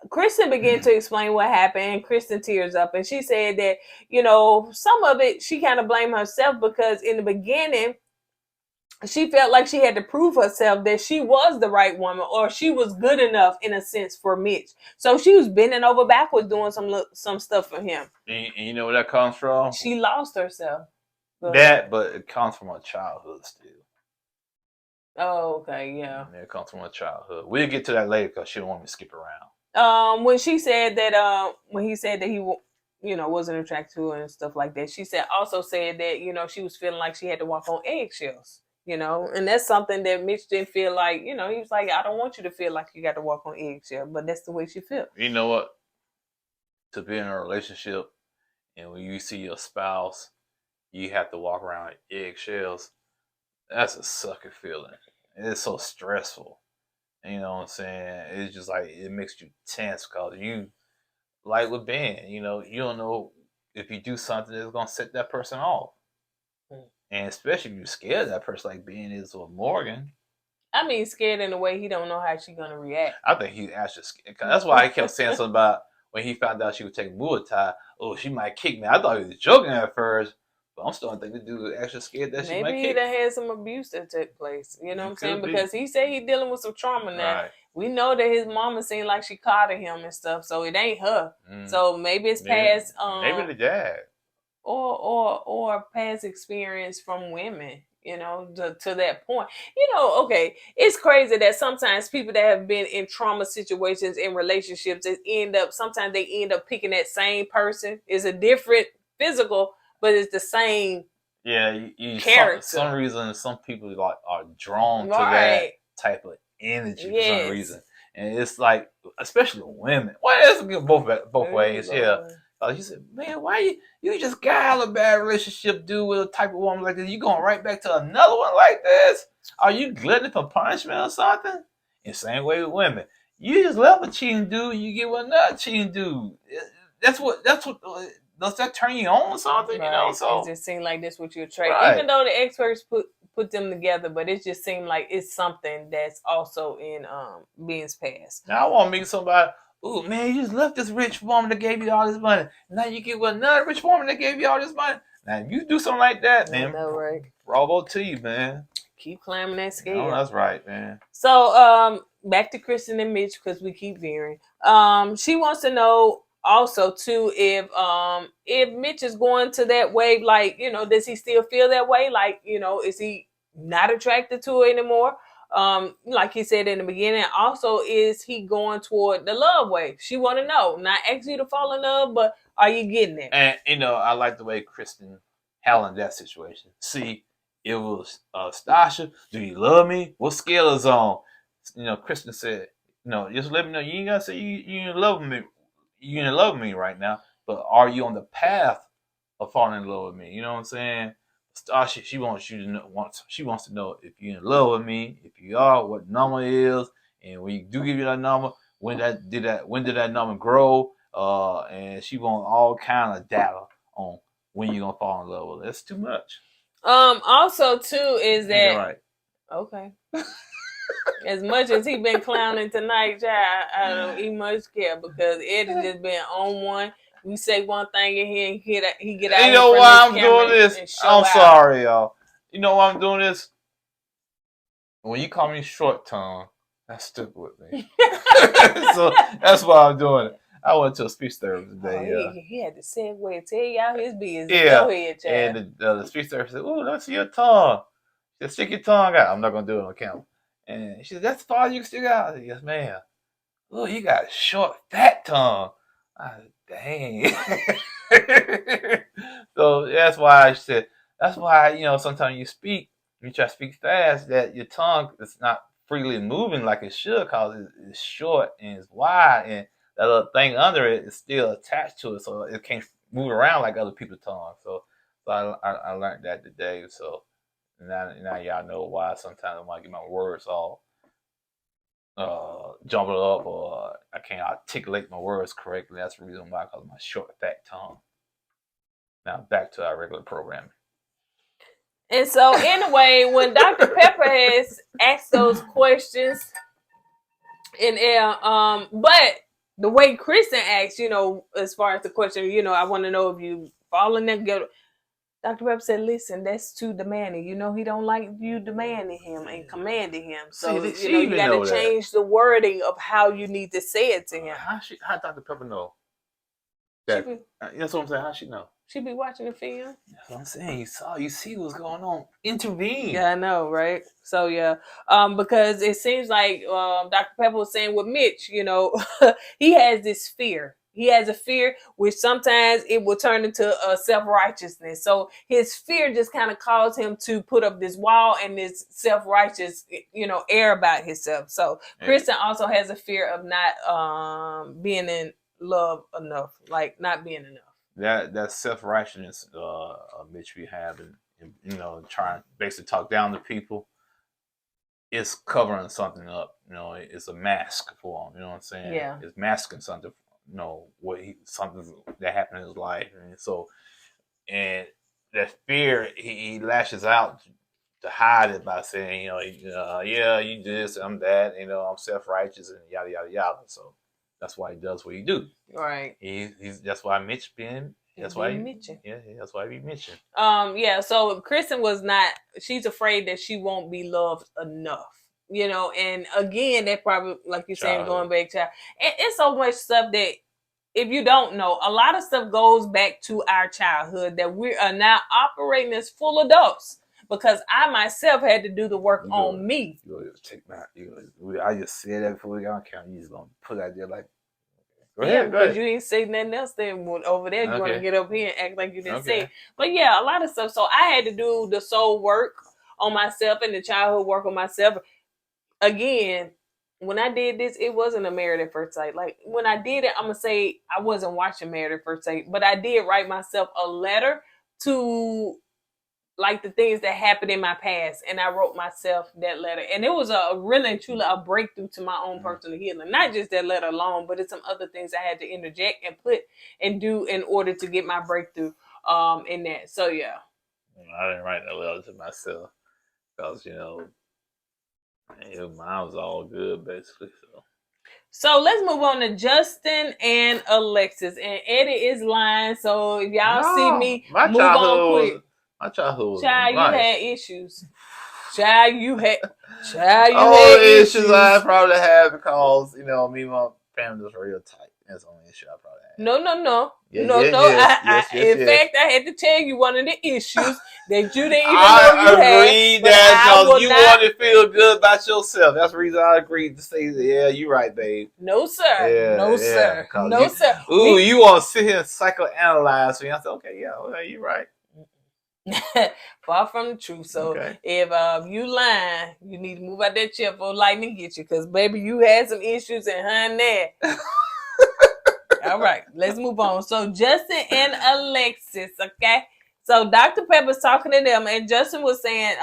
Kristen began to explain what happened, and Kristen tears up, and she said that, some of it she kind of blamed herself because in the beginning, she felt like she had to prove herself that she was the right woman or she was good enough in a sense for Mitch. So she was bending over backwards doing some stuff for him. And you know where that comes from? She lost herself. But it comes from her childhood still. Oh, okay, yeah. It comes from her childhood. We'll get to that later because she don't want me to skip around. When she said that, when he said that he, wasn't attracted to her and stuff like that, she also said that, she was feeling like she had to walk on eggshells. And that's something that Mitch didn't feel like, he was like, I don't want you to feel like you got to walk on eggshells, but that's the way she felt. You know what? To be in a relationship and when you see your spouse, you have to walk around with eggshells, that's a sucker feeling. It's so stressful. You know what I'm saying? It's just like, it makes you tense because you, like with Ben, you don't know if you do something that's going to set that person off. And especially if you're scared of that person like Ben is with Morgan. I mean, scared in a way he don't know how she's going to react. I think he's actually scared. That's why I kept saying something about when he found out she would take Muay Thai. Oh, she might kick me. I thought he was joking at first. But I'm starting to think the dude was actually scared that she might kick me. Maybe he done had some abuse that took place. You know what I'm saying? Because he said he dealing with some trauma now. Right. We know that his mama seemed like she coddled him and stuff. So it ain't her. So maybe it's past... maybe the dad. Or past experience from women, to that point. Okay, it's crazy that sometimes people that have been in trauma situations in relationships, sometimes they end up picking that same person. It's a different physical, but it's the same character. For some reason, some people are drawn to that type of energy for some reason. And it's like, especially women. Well, it's both ways, yeah. You said, man, why you just got a bad relationship, dude, with a type of woman like this? You going right back to another one like this? Are you glutton for punishment or something? And same way with women. You just left a cheating dude, you get with another cheating dude. That's what does that turn you on or something? Right. So it just seemed like this what you attract. Even though the experts put them together, but it just seemed like it's something that's also in Ben's past. Now I want to meet somebody. Ooh, man, you just left this rich woman that gave you all this money. Now you get with another rich woman that gave you all this money. Now, if you do something like that, man, right? Bravo to you, man. Keep climbing that scale. That's right, man. So, back to Kristen and Mitch, because we keep veering. She wants to know also, too, if Mitch is going to that way, like, does he still feel that way? Like, is he not attracted to her anymore? Like he said in the beginning, also, is he going toward the love way? She want to know, not asking you to fall in love, but are you getting it? And I like the way Kristen handled that situation. See, it was Sasha, do you love me? What scale is on? Kristen said, just let me know. You ain't gotta say you in love with me. You in love with me right now, but are you on the path of falling in love with me? You know what I'm saying? Sasha, she wants you to know. She wants to know if you're in love with me. If you are, what number is, and when you do give you that number, when did that number grow? And she wants all kind of data on when you're gonna fall in love with her. That's too much. Also, too, is that right? Okay. As much as he been clowning tonight, child, I don't even much care because Eddie just been on one. We say one thing in here and he get out. You know why I'm doing this? I'm sorry, y'all. You know why I'm doing this? When you call me short tongue, that's stupid with me. So that's why I'm doing it. I went to a speech therapist today. He had to segue and tell y'all his business. Yeah. Go ahead, child. And the speech therapist said, "Ooh, let's see your tongue. Just stick your tongue out." I'm not gonna do it on camera. And she said, "That's far you can stick out." I said, "Yes, ma'am." "Oh, you got a short, fat tongue." I said, "Dang." So that's why I said, that's why, sometimes you try to speak fast, that your tongue is not freely moving like it should, because it's short and it's wide, and that little thing under it is still attached to it, so it can't move around like other people's tongues. So I learned that today. So now y'all know why sometimes when I get my words all jumbled up, or I can't articulate my words correctly. That's the reason why, because of my short, fat tongue. Now back to our regular programming. And so anyway, when Dr. Pepper has asked those questions, and but the way Kristen asked, as far as the question, I want to know if you falling together. Dr. Pepper said, "Listen, that's too demanding. He don't like you demanding him and commanding him. So you got to change the wording of how you need to say it to him." How Dr. Pepper know that? That's what I'm saying. How she know? She be watching the film. That's what I'm saying. You see what's going on. Intervene. Yeah, I know, right? So yeah, because it seems like Dr. Pepper was saying with Mitch, he has this fear. He has a fear which sometimes it will turn into self-righteousness. So his fear just kind of caused him to put up this wall and this self-righteous, air about himself. So Kristen also has a fear of not being in love enough, like not being enough. That self-righteousness Mitch be having, trying to basically talk down to people, it's covering something up. It's a mask for him. You know what I'm saying? Yeah. It's masking something. Something that happened in his life, and that fear he lashes out to hide it by saying, yeah, you this, I'm that, I'm self-righteous and yada yada yada. So that's why he does what he do. Right. He's that's why Mitch being. That's why he mentioned. Yeah, that's why he mentioned. Yeah. So Kristen was not. She's afraid that she won't be loved enough. And again, that probably, like you're saying, going back to, it's so much stuff that, if you don't know, a lot of stuff goes back to our childhood that we are now operating as full adults. Because I myself had to do the work on me. I just said that before we got on camera. You just gonna put out there like, go ahead. Because you ain't say nothing else. Then over there, you want to get up here and act like you didn't say. But yeah, a lot of stuff. So I had to do the soul work on myself and the childhood work on myself. Again, when I did this, it wasn't a Married at First Sight. Like, when I did it, I'm going to say I wasn't watching Married at First Sight, but I did write myself a letter to, like, the things that happened in my past, and I wrote myself that letter. And it was a really and truly a breakthrough to my own personal healing. Not just that letter alone, but it's some other things I had to interject and put and do in order to get my breakthrough in that. So, yeah. I didn't write that letter to myself because, mine was all good, basically. So let's move on to Justin and Alexis. And Eddie is lying. So if y'all see me, move on quick. My childhood was Child, nice. you had issues. Child, you had issues. I probably had because, me and my family was real tight. That's the only issue I probably had. No. Yes, in fact, I had to tell you one of the issues that you didn't even know you had. I agreed that because you want to feel good about yourself. That's the reason I agreed to say, yeah, you're right, babe. No, sir. No, sir. Ooh, you want to sit here and psychoanalyze me. I said, okay, you're right. Far from the truth. So if you lying, you need to move out that chair before lightning get you. Because, baby, you had some issues and honey. All right, let's move on. So Justin and Alexis, okay? So Dr. Pepper's talking to them, and Justin was saying,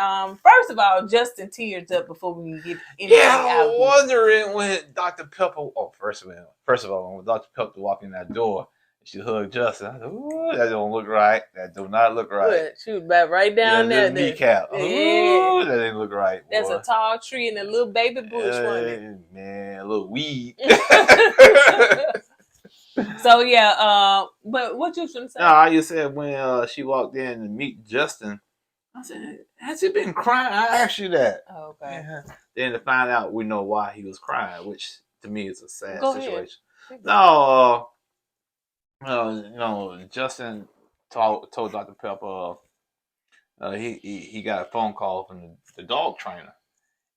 first of all, Justin tears up before we can get anything out. Yeah, I'm wondering when Dr. Pepper, first of all, when Dr. Pepper walked in that door, she hugged Justin. I said, ooh, that don't look right. That do not look right. Good. She was about right down there. Kneecap. Yeah. Ooh, that didn't look right, boy. There's a tall tree and a little baby bush, wasn't it? Man, a little weed. So yeah, but what you was gonna say? No, I just said when she walked in to meet Justin, I said, "Has he been crying?" I asked you that. Oh, okay. Yeah. Then to find out, we know why he was crying, which to me is a sad situation. Ahead. No, Justin told Dr. Pepper he got a phone call from the dog trainer,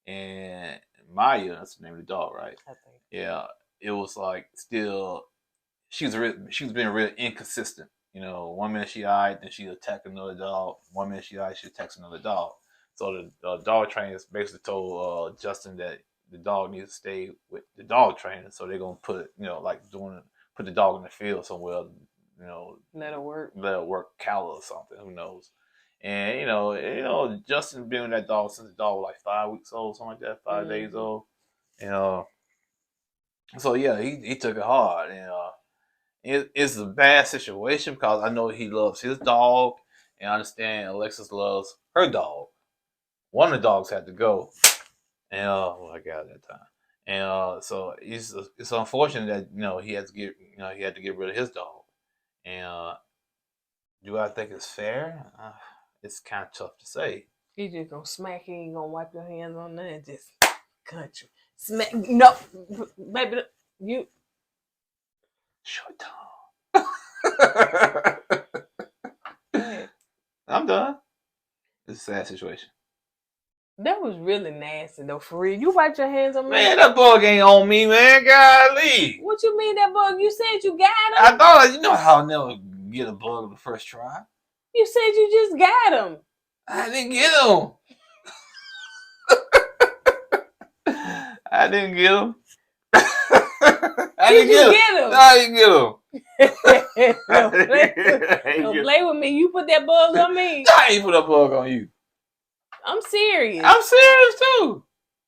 and Maya, that's the name of the dog, right? I think. Yeah, it was like still. She was being real inconsistent one minute she alright, then she attack another dog. 1 minute she alright, she attacks another dog. So the dog trainers basically told Justin that the dog needs to stay with the dog trainer. So they're gonna put put the dog in the field somewhere. Let it work. Cattle or something. Who knows? And Justin been with that dog since the dog was like 5 weeks old, something like that, 5 days old. And so yeah, he took it hard, and it's a bad situation because I know he loves his dog, and I understand Alexis loves her dog. One of the dogs had to go, and I got that time, and so it's unfortunate that he had to get rid of his dog, and do I think it's fair? It's kind of tough to say. You just gonna smack you, ain't gonna wipe your hands on that and just country. Smack no baby you Short tongue. I'm done. It's a sad situation. that was really nasty though, for real. You wiped your hands on me. Man, that bug ain't on me, man. Golly. What you mean that bug? You said you got him. I thought how I'll never get a bug on the first try. You said you just got him. I didn't get him. I didn't get him. Did you get him? No, I didn't get him. Don't play with me. You put that bug on me. I ain't put a bug on you. I'm serious. I'm serious too.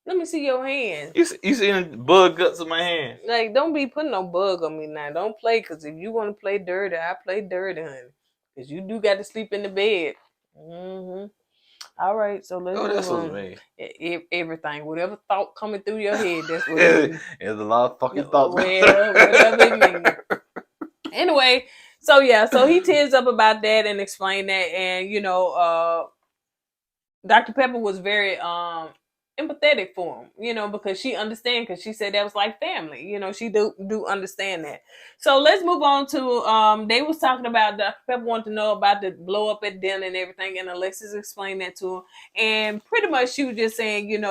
Let me see your hands. You seen the bug guts in my hand? Like, don't be putting no bug on me now. Don't play, because if you want to play dirty, I play dirty, honey. Because you do got to sleep in the bed. Mm-hmm. All right, so let's that's move what on. it means. Everything, whatever thought coming through your head, that's what it means. There's a lot of fucking thoughts. Well, whatever it means. Anyway, so he tears up about that and explained that, and Dr. Pepper was very empathetic for him, because she understands, because she said that was like family. She do understand that. So let's move on to they was talking about Dr. Pepper wanted to know about the blow up at dinner and everything, and Alexis explained that to him, and pretty much she was just saying, in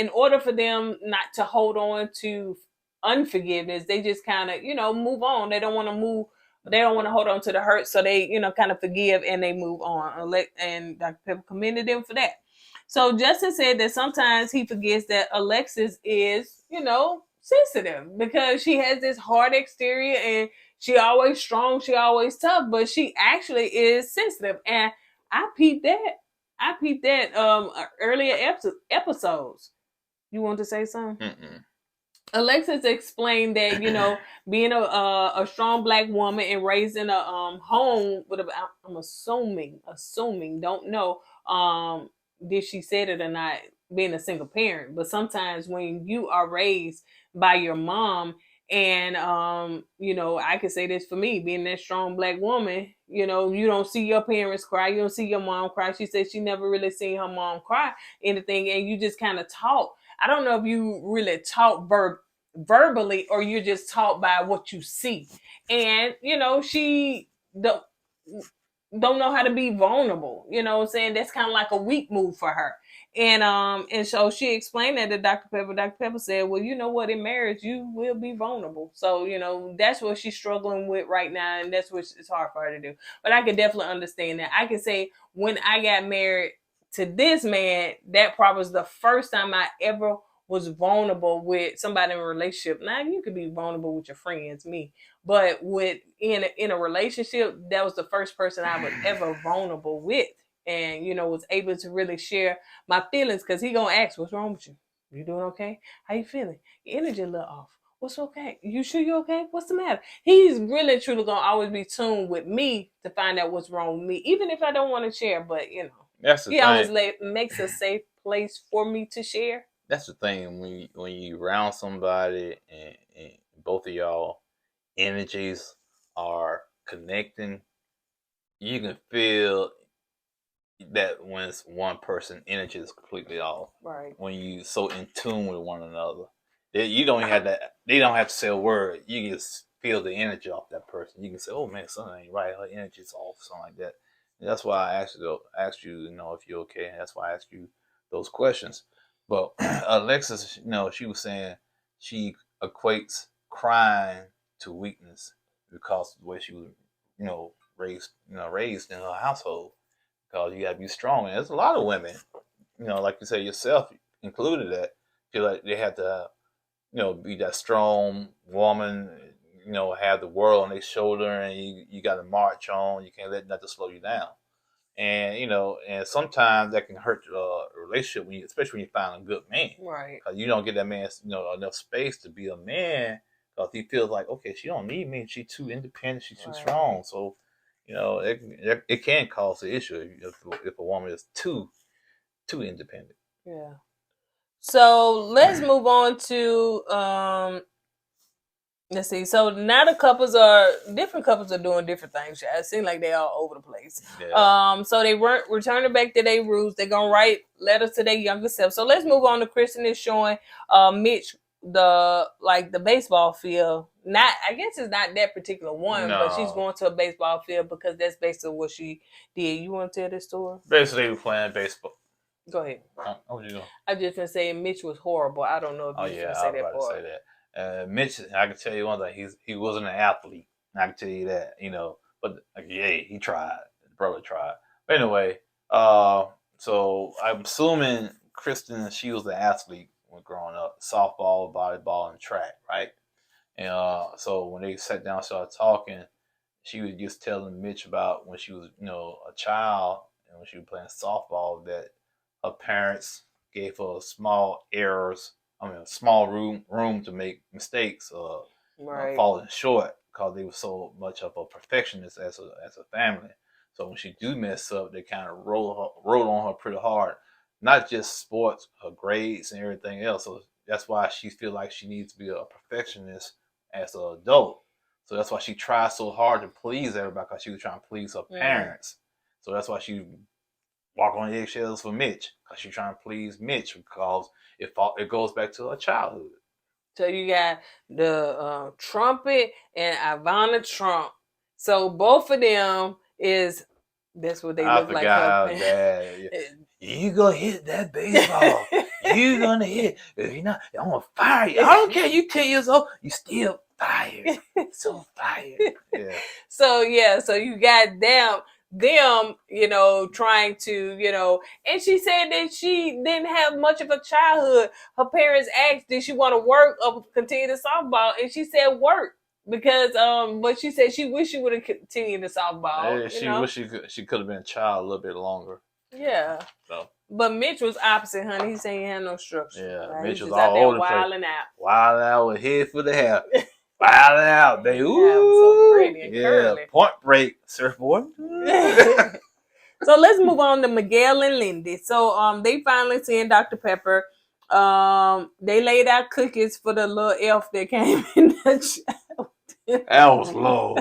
order for them not to hold on to unforgiveness, they just kind of move on. They don't want to move. They don't want to hold on to the hurt, so they kind of forgive and they move on. And Dr. Pepper commended them for that. So Justin said that sometimes he forgets that Alexis is, sensitive, because she has this hard exterior and she always strong, she always tough, but she actually is sensitive. And I peeped that earlier episodes. You want to say something? Mm-mm. Alexis explained that, being a strong Black woman and raised in a home with I'm assuming, don't know, did she said it or not, being a single parent. But sometimes when you are raised by your mom, and I can say this for me, being that strong Black woman, you don't see your parents cry, you don't see your mom cry. She said she never really seen her mom cry anything, and you just kind of talk. I don't know if you really talk verbally, or you're just taught by what you see. And she don't know how to be vulnerable. You know what I'm saying? That's kind of like a weak move for her. And so she explained that to Dr. Pepper. Dr. Pepper said, well, you know what, in marriage you will be vulnerable. So that's what she's struggling with right now, and that's what it's hard for her to do. But I can definitely understand that. I can say when I got married to this man, that probably was the first time I ever was vulnerable with somebody in a relationship. Now you could be vulnerable with your friends, me, but in a relationship, that was the first person I was ever vulnerable with, and was able to really share my feelings, because he gonna ask, what's wrong with you? You doing okay? How you feeling? Your energy a little off. What's okay? You sure you okay? What's the matter? He's really truly gonna always be tuned with me to find out what's wrong with me, even if I don't want to share. But that's the he thing. always makes a safe place for me to share. That's the thing, when you around somebody and both of y'all energies are connecting, you can feel that when it's one person, energy is completely off. Right. When you so in tune with one another, you don't have that. They don't have to say a word. You can just feel the energy off that person. You can say, "Oh man, something ain't right. Her energy's off," something like that. And that's why I asked you, if you're okay. And that's why I asked you those questions. But Alexis, she was saying she equates crying to weakness because of the way she was, raised in her household. Because you got to be strong. And there's a lot of women, like you say yourself, included, that feel like they have to, be that strong woman, have the world on their shoulder, and you got to march on. You can't let nothing slow you down. And and sometimes that can hurt a relationship especially when you find a good man. Right. Because you don't get that man, enough space to be a man. Because he feels like, okay, she don't need me. She's too independent. She's too strong. So, it can cause the issue if a woman is too independent. Yeah. So let's move on to let's see. So now different couples are doing different things. It seems like they all over the place. Yeah. So they weren't returning back to their roots. They're gonna write letters to their younger self. So let's move on to Kristen is showing Mitch the baseball field. I guess it's not that particular one, but she's going to a baseball field because that's basically what she did. You want to tell this story? Basically, they were playing baseball. Go ahead. What you doing? I just gonna say Mitch was horrible. I don't know if you gonna say that part. Say that. Mitch, I can tell you one thing. He wasn't an athlete. I can tell you that. But he tried. The brother tried. But anyway, so I'm assuming Kristen, she was an athlete when growing up, softball, volleyball, and track, right? And so when they sat down and started talking, she was just telling Mitch about when she was, a child, and when she was playing softball, that her parents gave her small room to make mistakes, falling short, because they were so much of a perfectionist as a family. So when she do mess up, they kind of roll on her pretty hard. Not just sports, her grades and everything else. So that's why she feel like she needs to be a perfectionist as an adult. So that's why she tried so hard to please everybody, because she was trying to please her parents. So that's why she walk on eggshells for Mitch, because she's trying to please Mitch, because it goes back to her childhood. So you got the trumpet and Ivana Trump. So both of them that's what they look like. You gonna hit that baseball. You gonna hit. If you're not, I'm gonna fire you. I don't care. You 10 years old, you still fired. So fired. Yeah. So you got them, trying to, and she said that she didn't have much of a childhood. Her parents asked, did she want to work or continue the softball? And she said work. Because but she said she wished she would have continued the softball. She wish she could have been a child a little bit longer. Yeah. So. But Mitch was opposite, honey. He said he had no structure. Yeah, right? Mitch was all all over the place. Wilding out with head for the hair. Wilding out, baby. Ooh. So pretty and curly. Point break, surfboard. So let's move on to Miguel and Lindy. So they finally seen Dr. Pepper. They laid out cookies for the little elf that came in the shower. That was low.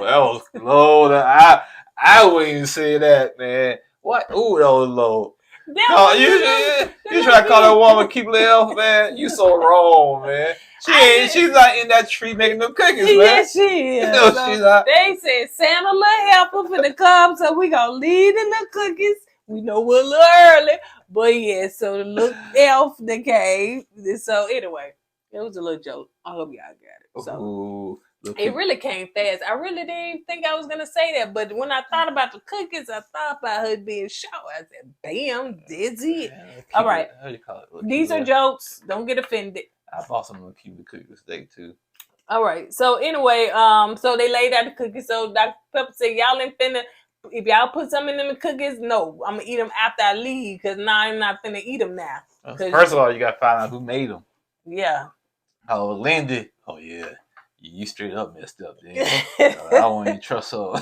I wouldn't even say that, man. What? Ooh, that was low. You try to call that woman keep the elf, man? You so wrong, man. She's not in that tree making them cookies, man. Yes, she is. She's not. They said Santa little helper for the come, so we gonna lead in the cookies. We know we're a little early, but yeah. So the little elf that came. So anyway, it was a little joke. I hope y'all got it. So. Ooh. It really came fast. I really didn't think I was going to say that. But when I thought about the cookies, I thought about her being short. I said, bam, that's it. Yeah, all right. How do you call it? These are jokes. Don't get offended. I bought some of the Cuban cookies today, too. All right. So anyway, so they laid out the cookies. So Dr. Pepper said, y'all ain't finna, if y'all put some in them cookies, no, I'm going to eat them after I leave, because now I'm not finna eat them now. First of all, you got to find out who made them. Yeah. Oh, Lindy. Oh, yeah. You straight up messed up, then. I won't even trust her.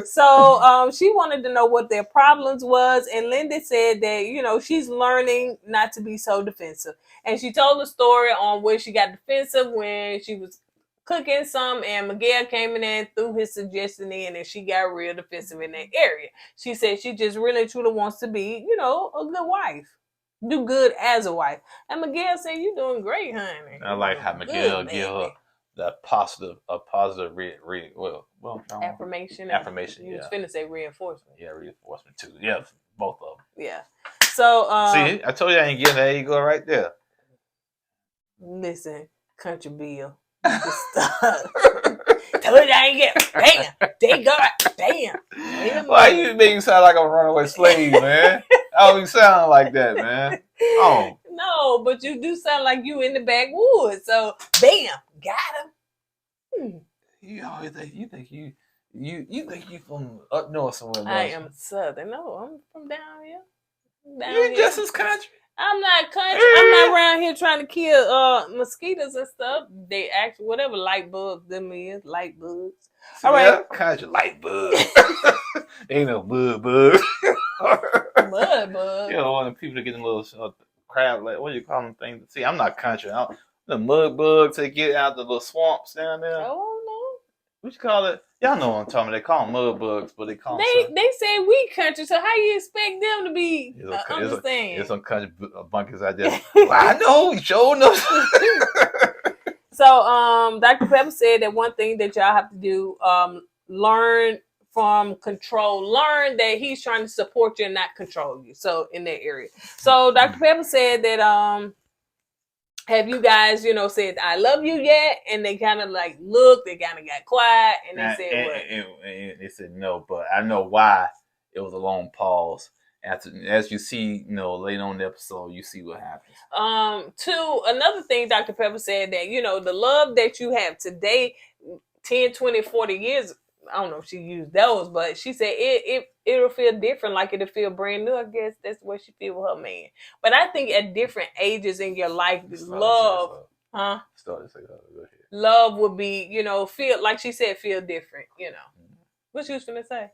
So she wanted to know what their problems was, and Linda said that she's learning not to be so defensive, and she told the story on where she got defensive when she was cooking some, and Miguel came in and threw his suggestion in, and she got real defensive in that area. She said she just really truly wants to be, a good wife. Do good as a wife. And Miguel said, you doing great, honey. I like how Miguel give her that positive affirmation. Affirmation, You was finna say reinforcement. Yeah, reinforcement too. Yeah, both of them. Yeah. So, see, I told you I ain't getting there. You go right there. Listen, Country Bill. Told you I ain't get damn. They got damn. Wait a Why minute. you make me sound like a runaway slave, man? I don't even sound like that, man. Oh. No, but you do sound like you in the backwoods. So bam, got him. You always think you think you from up north somewhere. I Else. am Southern. No, I'm from down here. Down You here. just as country. I'm not country. I'm not around here trying to kill mosquitoes and stuff. They actually whatever light bugs them is, light bugs. All right. Country light bug. Ain't no mud bug. Mud bug. You know, when people that get them little crab, like what do you call them things? See, I'm not country. The mud bugs they get out the little swamps down there. Oh What you call it? Y'all know what I'm talking about. They call them mud bugs, but they call no. them They say we country, so how you expect them to be understand? There's some country bunkers out there. Well, I know, you sure know. So, Dr. Pepper said that one thing that y'all have to do, learn from control. Learn that he's trying to support you and not control you. So, in that area. So, Dr. Pepper said that, have you guys, said I love you yet? And they kind of like looked, they kind of got quiet, and they said what? And they said no, but I know why it was a long pause. As you see, later on in the episode, you see what happens. Another thing Dr. Pepper said that, the love that you have today, 10, 20, 40 years, I don't know if she used those, but she said it'll feel different, like it'll feel brand new. I guess that's what she feel with her man. But I think at different ages in your life, love, love would be, feel like she said, feel different. What she was gonna say.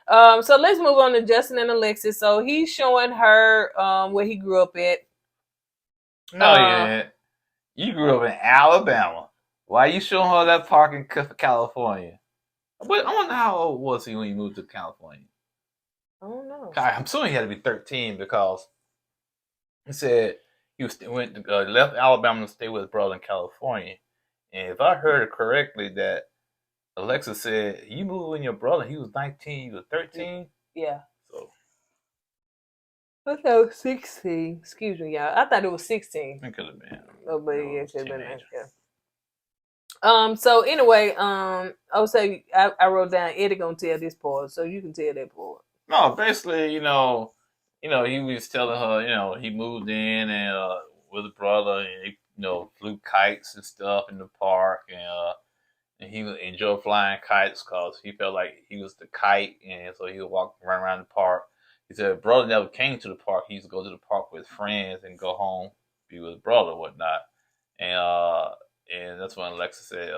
So let's move on to Justin and Alexis. So he's showing her where he grew up at. No, yeah, you grew up in Alabama. Why are you showing her that park in California? But I wonder how old was he when he moved to California? I don't know. I'm assuming he had to be 13 because he said he left Alabama to stay with his brother in California. And if I heard it correctly, that Alexa said you moved with your brother. He was 19. You was 13. Yeah. So I thought it was 16. Excuse me, y'all. I thought it was 16. it could have been. Oh, but yeah, it could have been. Yeah. So anyway, I would say I wrote down Eddie gonna tell this part, so you can tell that part. No, basically, he was telling her, he moved in and with his brother, and he, flew kites and stuff in the park, and he enjoyed flying kites because he felt like he was the kite, and so he would run around the park. He said his brother never came to the park. He used to go to the park with his friends and go home, be with his brother and whatnot. And that's when Alexa said,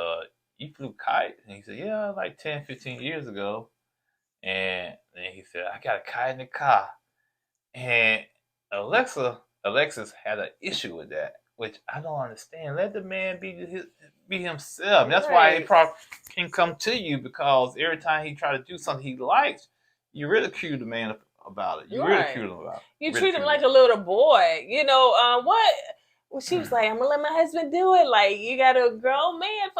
you flew kite? And he said, yeah, like 10, 15 years ago. And then he said, I got a kite in the car. And Alexis had an issue with that, which I don't understand. Let the man be himself. And that's why he probably can come to you, because every time he try to do something he likes, you ridicule the man about it. You ridicule him about it. You treat him like a little boy. What? Well, she was like, I'm going to let my husband do it. Like, you got a grown man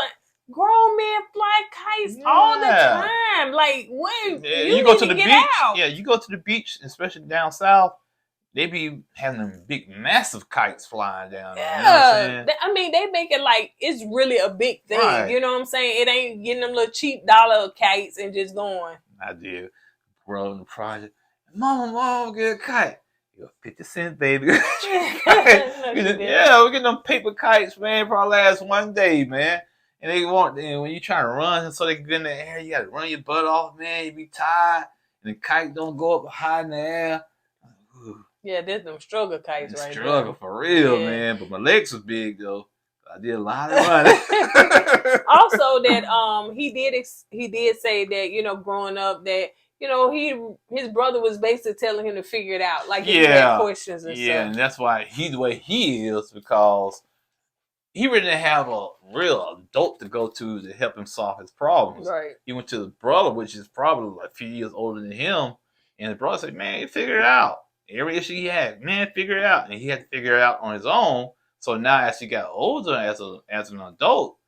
fly kites all the time. Like, when you go to the beach. Out. Yeah, you go to the beach, especially down south, they be having them big, massive kites flying down there. Yeah. They make it like it's really a big thing. Right. You know what I'm saying? It ain't getting them little cheap dollar kites and just going. I did. Bro, in the project. Mama, get a kite. 50 cents, baby. Yeah, we get them paper kites, man. Probably last one day, man. And when you trying to run, so they can get in the air, you got to run your butt off, man. You be tired, and the kite don't go up high in the air. Yeah, there's them struggle kites right there. Struggle for real, man. But my legs was big though. I did a lot of running. Also, that he did say that growing up that. His brother was basically telling him to figure it out. Like, he had questions and stuff. Yeah, and that's why he's the way he is, because he really didn't have a real adult to go to help him solve his problems. Right. He went to his brother, which is probably like a few years older than him, and his brother said, man, figure it out. Every issue he had, man, figure it out. And he had to figure it out on his own. So now as he got older as an adult,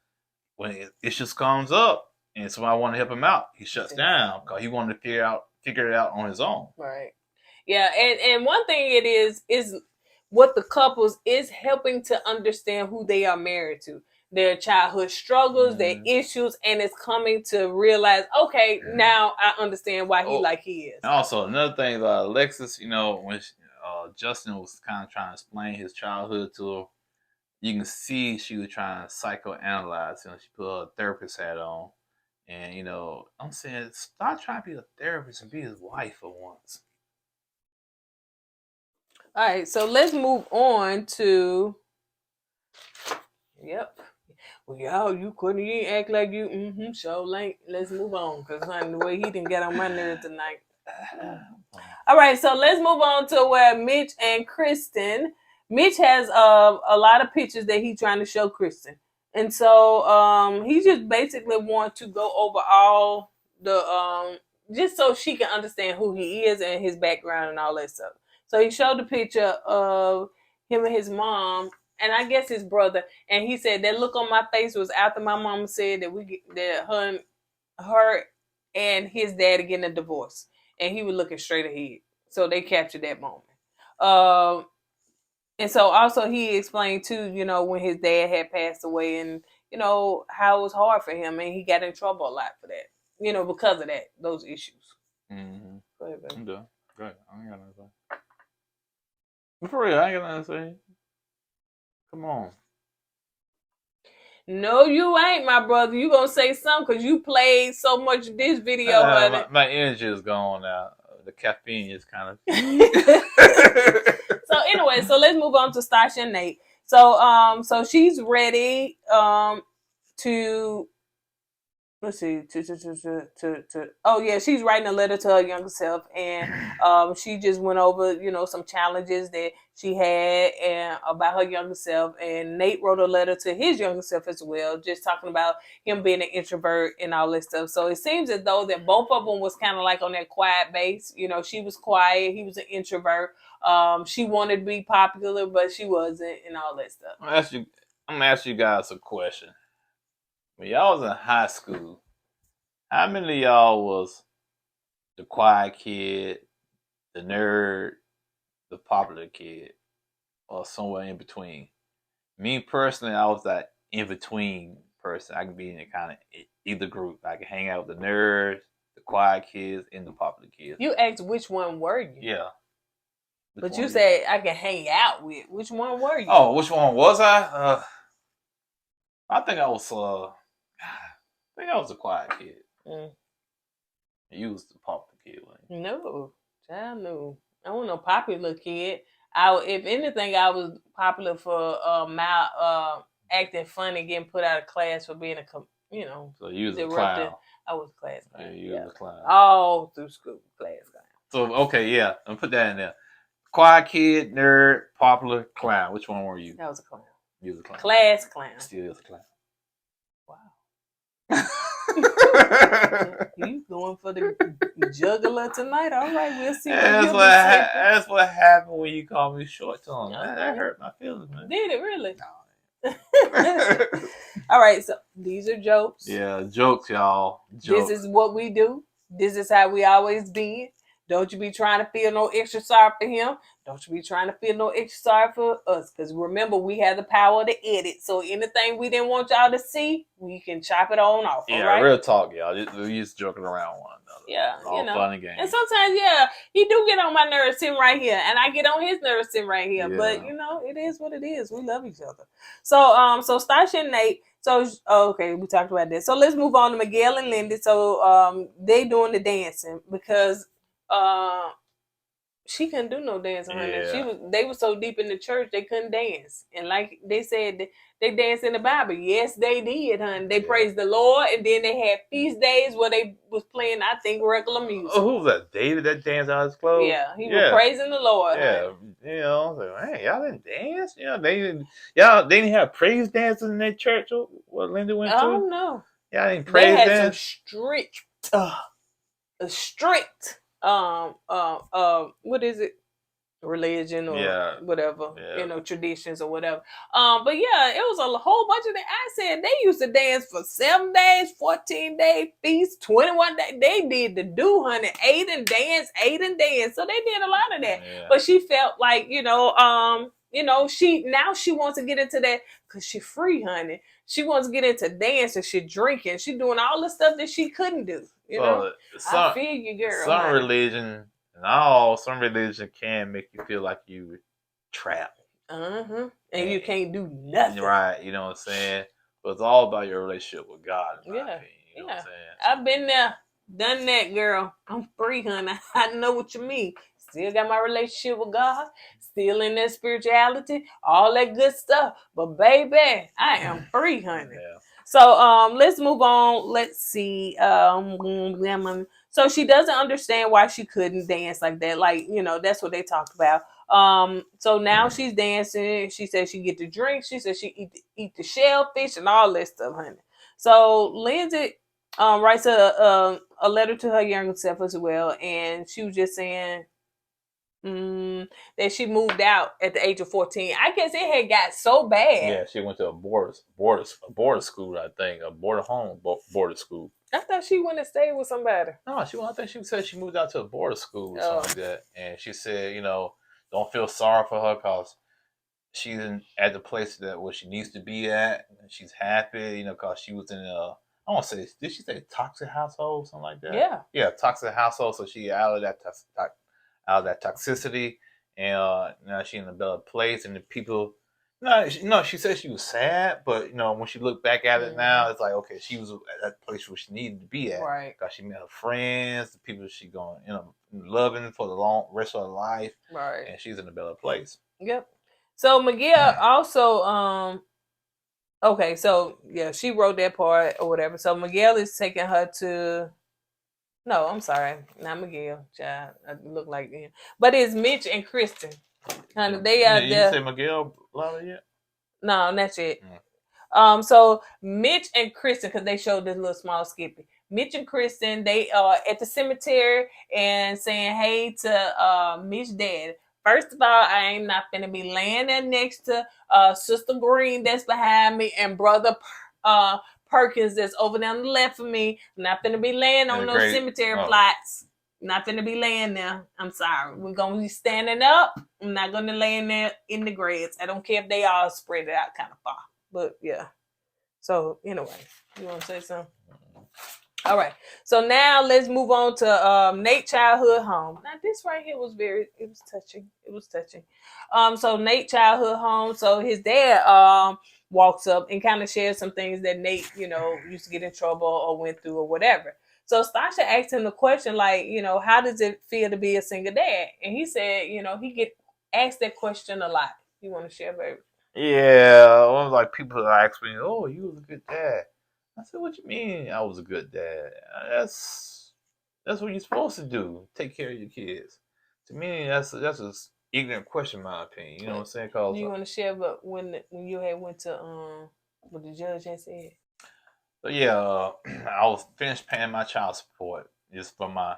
when issues comes up, and somebody wanted to help him out, he shuts down because he wanted to figure it out on his own. Right. Yeah, and one thing it is what the couples is helping to understand who they are married to. their childhood struggles, their issues, and is coming to realize, okay, now I understand why he like he is. And also another thing, Alexis, you know, when Justin was kind of trying to explain his childhood to her, you can see she was trying to psychoanalyze. You know, she put her therapist hat on, and you know, I'm saying, stop trying to be a therapist and be his wife for once. All right, so let's move on to. Yep. Well, y'all, you couldn't even act like you. So late. Let's move on, cause honey, the way he didn't get on my nerves tonight. All right, so let's move on to where Mitch and Kristen. Mitch has a lot of pictures that he's trying to show Kristen, and so he just basically wants to go over all the just so she can understand who he is and his background and all that stuff. So he showed the picture of him and his mom, and I guess his brother, and he said that look on my face was after my mama said that her and his dad are getting a divorce, and he was looking straight ahead. So they captured that moment. And so also he explained too, you know, when his dad had passed away, and you know how it was hard for him, and he got in trouble a lot for that, you know, because of that, those issues. Mm-hmm. Go ahead, baby. I'm done. Go ahead. I ain't got nothing to say. For real, I ain't got nothing to say. Come on. No, you ain't, my brother. You gonna say something because you played so much of this video, honey. My energy is gone now. The caffeine is kind of. So anyway, so let's move on to Sasha and Nate. So she's ready to let's see oh yeah, she's writing a letter to her younger self, and she just went over, you know, some challenges that she had and about her younger self, and Nate wrote a letter to his younger self as well, just talking about him being an introvert and all this stuff. So it seems as though that both of them was kind of like on that quiet base. You know, she was quiet, he was an introvert. She wanted to be popular, but she wasn't, and all that stuff. I'm gonna ask you guys a question. When y'all was in high school, how many of y'all was the quiet kid, the nerd, the popular kid, or somewhere in between? Me personally, I was that in between person. I could be in kind of either group. I could hang out with the nerds, the quiet kids, and the popular kids. You asked which one were you? Yeah. But you said I can hang out with. Which one were you? Oh, which one was I? I think I was. I think I was a quiet kid. You was the popular kid, wasn't you? No, child, no. I wasn't no popular kid. If anything, I was popular for acting funny, getting put out of class for being you know. So you was a clown. I was a class clown. Yeah, you was a clown. All through school, class clown. So okay, yeah, I'm put that in there. Quiet kid, nerd, popular, clown. Which one were you? I was a clown. You was a clown. Class clown. Still is a clown. Wow. You going for the juggler tonight? All right, we'll see. That's what happened when you called me short tongue. Okay. That hurt my feelings, man. Did it really? No. All right, so these are jokes. Yeah, jokes, y'all. Jokes. This is what we do. This is how we always been. Don't you be trying to feel no extra sorry for him. Don't you be trying to feel no extra sorry for us. Because remember, we have the power to edit. So anything we didn't want y'all to see, we can chop it on off. Yeah, right? Real talk, y'all. We just joking around one another. Yeah, all fun and games. And sometimes, yeah, he do get on my nerves sitting right here, and I get on his nerves sitting right here. Yeah. But you know, it is what it is. We love each other. So Sasha and Nate. So okay, we talked about this. So let's move on to Miguel and Lindy. So they doing the dancing because she couldn't do no dancing. Yeah. They were so deep in the church they couldn't dance, and like they said, they danced in the Bible. Yes, they did, honey. They praised the Lord, and then they had feast days where they was playing, I think, regular music. Oh, who was that? David that danced out his clothes? Yeah, he was praising the Lord. Yeah, honey. you know, like, man, y'all didn't dance. You know, they didn't have praise dances in that church. What Linda went to? Oh no, Y'all didn't praise they had dance. some strict what is it, religion or whatever, traditions or whatever, but yeah, it was a whole bunch of that. I said they used to dance for 7 days, 14 day feast, 21 days. They did the do, honey, ate and dance, so they did a lot of that. But she felt like she wants to get into that because she free, honey. she wants to get into dancing, she drinking, she doing all the stuff that she couldn't do. You know, I feel you, girl. Some honey. religion, some religion can make you feel like you trapped. And you can't do nothing. Right, you know what I'm saying? But it's all about your relationship with God, in my opinion. You know what I'm saying? I've been there, done that, girl. I'm free, honey. I know what you mean. Still got my relationship with God, still in that spirituality, all that good stuff. But baby, I am free, honey. Yeah. So let's move on. Let's see. So she doesn't understand why she couldn't dance like that. Like, you know, that's what they talked about. So now she's dancing. She says she get the drink. She says she eat the shellfish and all that stuff, honey. So Lindsay writes a letter to her younger self as well, and she was just saying that she moved out at the age of 14. I guess it had got so bad. Yeah, she went to a boarding school, I think, a boarding school. I thought she went and stayed with somebody. No, I think she said she moved out to a boarding school or something like that. And she said, you know, don't feel sorry for her because she's at the place where she needs to be at. And she's happy, you know, because she was in I want to say, did she say toxic household, something like that? Yeah. Yeah, toxic household. So she out of that toxicity, and now she's in a better place. And the people, she said she was sad, but you know, when she looked back at it now, it's like, okay, she was at that place where she needed to be at, right? Because she met her friends, the people she going, you know, loving for the long rest of her life, right? And she's in a better place. Yep. So Miguel also, okay, so yeah, she wrote that part or whatever. So Miguel is taking her to. No, I'm sorry, not Miguel. Child, I look like him, but it's Mitch and Kristen. Honey, they are You say Miguel Lava yet? No, that's it. So Mitch and Kristen, because they showed this little small skippy. Mitch and Kristen, they are at the cemetery and saying hey to Mitch's dad. First of all, I ain't not finna be laying there next to Sister Green that's behind me and Brother Perkins that's over there on the left of me. I'm not finna be laying on those cemetery plots. Not finna be laying there. I'm sorry. We're gonna be standing up. I'm not gonna lay in there in the graves. I don't care if they all spread it out kind of far. But yeah. So anyway, you want to say something? All right. So now let's move on to Nate childhood home. Now this right here was it was touching. It was touching. So Nate childhood home. So his dad walks up and kind of shares some things that Nate, you know, used to get in trouble or went through or whatever. So Sasha asked him the question, like, you know, how does it feel to be a single dad? And he said, you know, he get asked that question a lot. You want to share, baby? Yeah, one of like people that ask me, "Oh, you was a good dad." I said, "What you mean I was a good dad? That's what you're supposed to do. Take care of your kids." To me, that's an ignorant question, in my opinion. You know what I'm saying? Do you want to share about when you had went to what the judge had said? So yeah, I was finished paying my child support just for my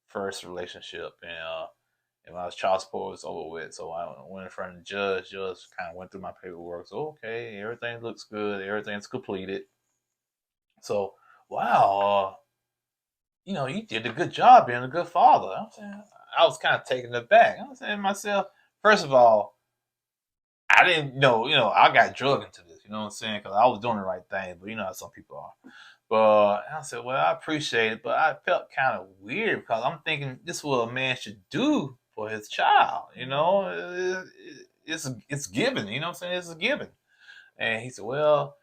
first relationship, and my child support was over with. So I went in front of the judge. Judge kind of went through my paperwork. So okay, everything looks good. Everything's completed. So wow, you know, you did a good job being a good father. I'm saying, I was kind of taken aback. I was saying to myself, first of all, I didn't know, you know, I got drugged into this. You know what I'm saying? Because I was doing the right thing, but you know how some people are. But I said, well, I appreciate it, but I felt kind of weird because I'm thinking this is what a man should do for his child. You know, it's given. You know what I'm saying? It's a given. And he said, well,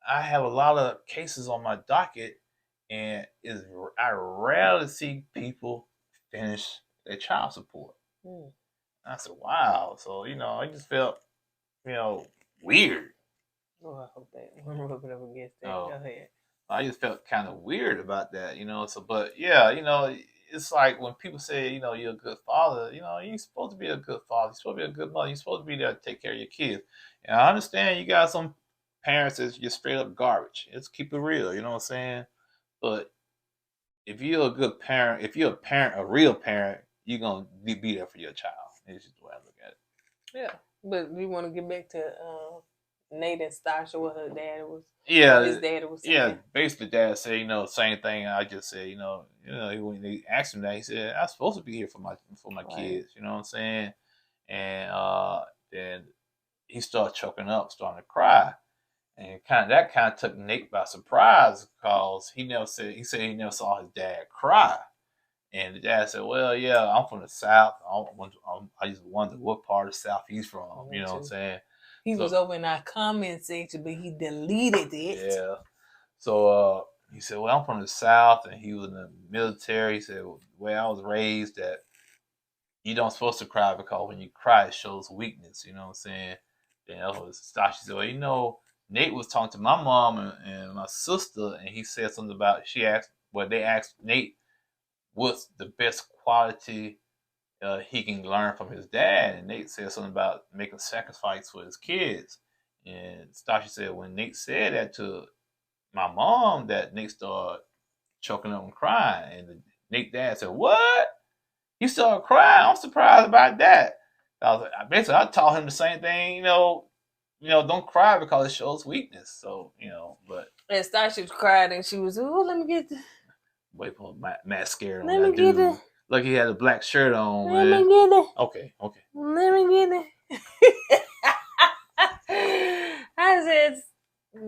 I have a lot of cases on my docket, and I rarely see people finish their child support. I said, wow. So, you know, I just felt, you know, weird. Oh, I hope that I'm rubbing up against that. Go ahead. I just felt kind of weird about that, you know. So, but yeah, you know, it's like when people say, you know, you're a good father, you know, you're supposed to be a good father. You're supposed to be a good mother. You're supposed to be there to take care of your kids. And I understand you got some parents that's just straight up garbage. Let's keep it real, you know what I'm saying? But if you're a good parent, if you're a parent, a real parent, you're going to be there for your child. It's just the way I look at it. Yeah. But we want to get back to Nate and Sasha, what her dad was. Yeah, his dad was saying. Yeah, basically, dad said, you know, same thing. I just said, you know, when they asked him that, he said, "I'm supposed to be here for my kids." You know what I'm saying? And then he started choking up, starting to cry, And that kind of took Nate by surprise because he said he never saw his dad cry. And the dad said, "Well, yeah, I'm from the South. I just wonder what part of the South he's from." You know what I'm saying? He was over in our comment section, but he deleted it. Yeah. So he said, "Well, I'm from the South," and he was in the military. He said, "Well, I was raised that you don't supposed to cry because when you cry, it shows weakness." You know what I'm saying? Then that was Sasha said, "Well, Nate was talking to my mom and my sister, and he said something about they asked Nate what's the best quality he can learn from his dad, and Nate said something about making sacrifice for his kids." And Stasha said when Nate said that to my mom, that Nate started choking up and crying, and Nate dad said, "What? You started crying? I'm surprised about that." I was like, basically, I taught him the same thing, don't cry because it shows weakness. So, but. And Stasha cried and she was, "Oh, let me get the Wait for mascara on Let that me get dude. it. Look, he had a black shirt on, Let man. me get it. Okay. Let me get it." I said,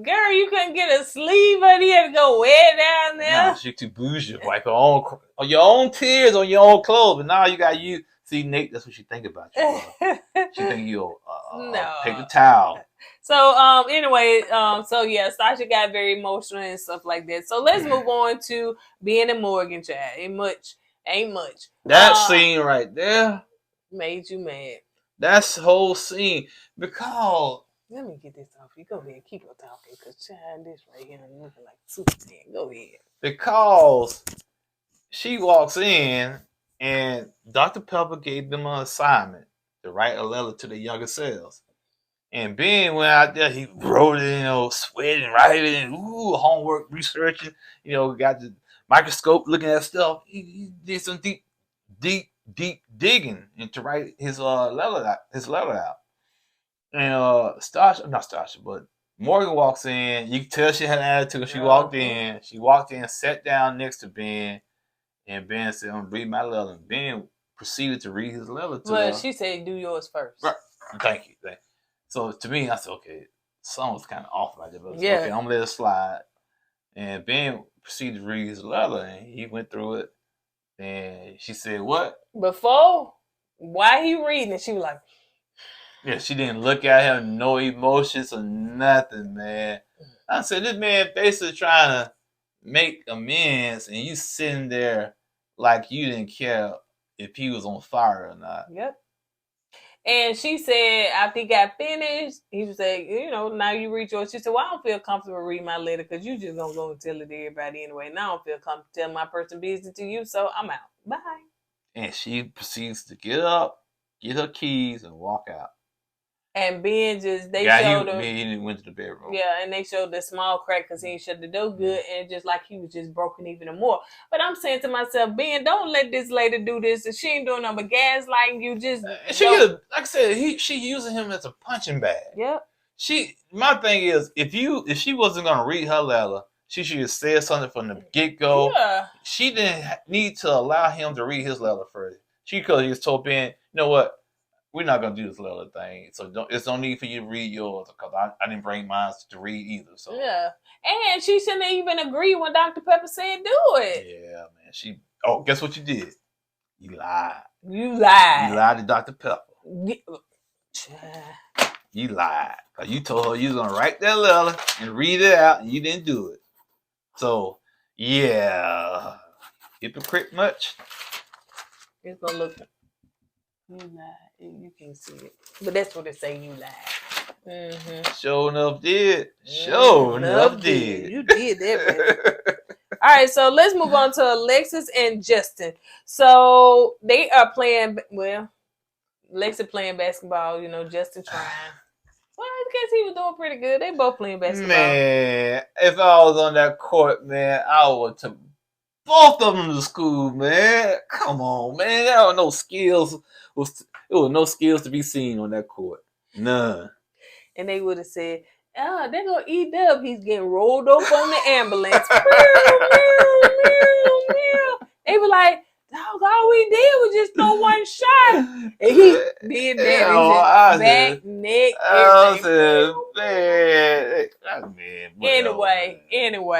"Girl, you couldn't get a sleeve on. You had to go way down there." Nah, she too bougie. Wipe your own tears on your own clothes, but now you got you. See, Nate, that's what she think about you. She think you no paper towel. So anyway, so yeah, Sasha got very emotional and stuff like that. So let's move on to being a Morgan child. Ain't much. That scene right there made you mad. That's the whole scene because. Let me get this off. You go ahead and keep on talking because child, this right here I'm looking like Superman. Go ahead. Because she walks in and Dr. Pepper gave them an assignment to write a letter to the younger selves. And Ben went out there, he wrote it, sweating, writing, homework, researching, got the microscope looking at stuff. He did some deep digging to write his letter out. And not Stasha, but Morgan walks in. You can tell she had an attitude. She walked in, sat down next to Ben, and Ben said, "I'm gonna read my letter." And Ben proceeded to read his letter to her. But she said, "Do yours first." Right. Thank you. So to me, I said, okay, something was kind of off about that, but okay, I'm gonna let it slide. And Ben proceeded to read his letter, and he went through it. And she said, "What?" While he reading it, she was like, yeah, she didn't look at him, no emotions or nothing, man. I said, this man basically trying to make amends, and you sitting there like you didn't care if he was on fire or not. Yep. And she said, after he got finished, he was like, now you read yours. She said, "Well, I don't feel comfortable reading my letter because you just gonna go and tell it to everybody anyway. And I don't feel comfortable telling my personal business to you, so I'm out. Bye." And she proceeds to get up, get her keys, and walk out. And Ben showed him. He went to the bedroom. Yeah, and they showed the small crack because he ain't shut the door good, and just like he was just broken even more. But I'm saying to myself, Ben, don't let this lady do this. She ain't doing nothing but gaslighting you. Like I said, she using him as a punching bag. Yep. My thing is, if she wasn't gonna read her letter, she should have said something from the get go. Yeah. She didn't need to allow him to read his letter first. She could have just told Ben, "You know what? We're not gonna do this letter thing. So it's no need for you to read yours because I didn't bring mine to read either." So yeah, and she shouldn't even agree when Dr. Pepper said do it. Yeah, man. Guess what you did? You lied. You lied. You lied to Dr. Pepper. You lied. Because you told her you was going to write that letter and read it out, and you didn't do it. So, yeah. Hypocrite much? It's going to look. You lied. You can't see it. But that's what it say, you lied. Mm-hmm. Sure enough did. Sure enough did. You did that, baby. All right, so let's move on to Alexis and Justin. So they are playing, Alexis playing basketball, Justin trying. Well, I guess he was doing pretty good. They both playing basketball. Man, if I was on that court, man, I would take both of them to school, man. Come on, man. There were no skills. There was no skills to be seen on that court. None. And they would have said, "Oh, they're going to eat up. He's getting rolled up on the ambulance." They were like, "Dog, all we did was just throw one shot." And he did that. Back, neck, everything. Man,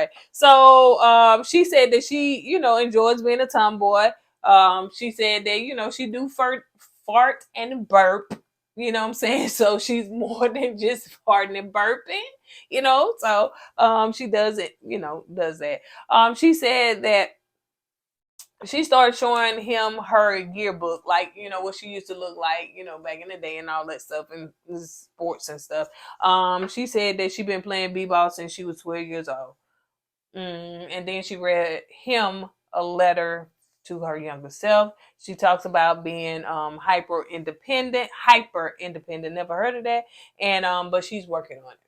anyway, so she said that she, enjoys being a tomboy. She said that, she do fart and burp. You know what I'm saying? So she's more than just farting and burping, so she does it, does that. She said that she started showing him her yearbook, like, what she used to look like, back in the day and all that stuff and sports and stuff. She said that she'd been playing b-ball since she was 12 years old. And then she read him a letter to her younger self. She talks about being hyper independent. Never heard of that. And but she's working on it.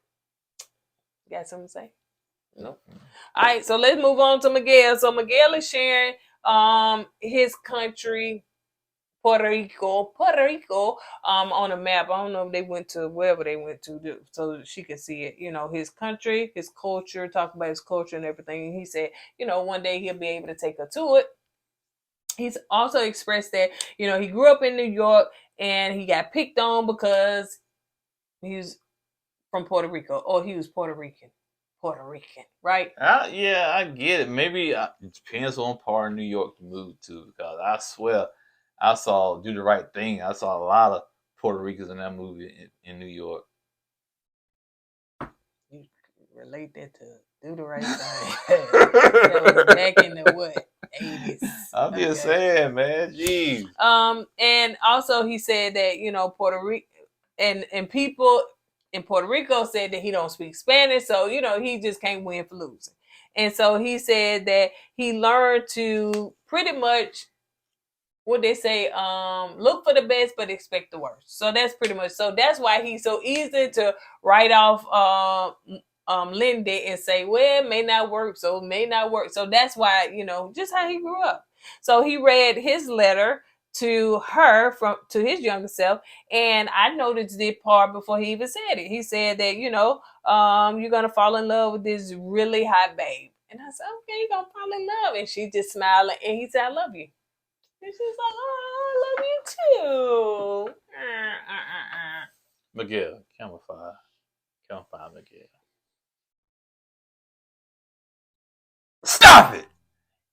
You got something to say? Nope. All right, so let's move on to Miguel. So Miguel is sharing his country, Puerto Rico, on a map. I don't know if they went to wherever they went to so she could see it. His country, his culture, talk about his culture and everything. And he said, one day he'll be able to take her to it. He's also expressed that, he grew up in New York and he got picked on because he's from Puerto Rico, or he was Puerto Rican, right? Yeah, I get it. Maybe it depends on part of New York to move to, because I swear I saw Do the Right Thing. I saw a lot of Puerto Ricans in that movie in New York. You relate that to Do the Right Thing. That was back in the what? 80s. I'm just saying, man. Jeez. And also he said that, Puerto Rico and people in Puerto Rico said that he don't speak Spanish, so he just can't win for losing. And so he said that he learned to pretty much what they say, look for the best but expect the worst. So that's pretty much, so that's why he's so easy to write off Lindy and say, well, it may not work, so it may not work. So that's why, just how he grew up. So he read his letter to her to his younger self, and I noticed this part before he even said it. He said that, you're gonna fall in love with this really hot babe. And I said, okay, you're gonna fall in love. And she just smiled, and he said, I love you. And she's like, oh, I love you too. Miguel, camouflage Miguel. Stop it!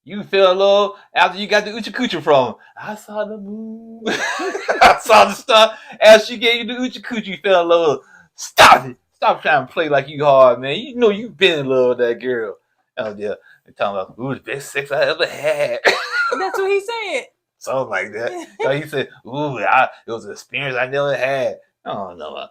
You feel a little after you got the Uchi Coochie from him. I saw the moon. I saw the star. As she gave you the Uchi Coochie, you felt a little. Stop it! Stop trying to play like you hard, man. You know you been in love with that girl. Oh yeah, they're talking about, ooh, the best sex I ever had. That's what he said. Something like that. So he said, ooh, it was an experience I never had. Oh no,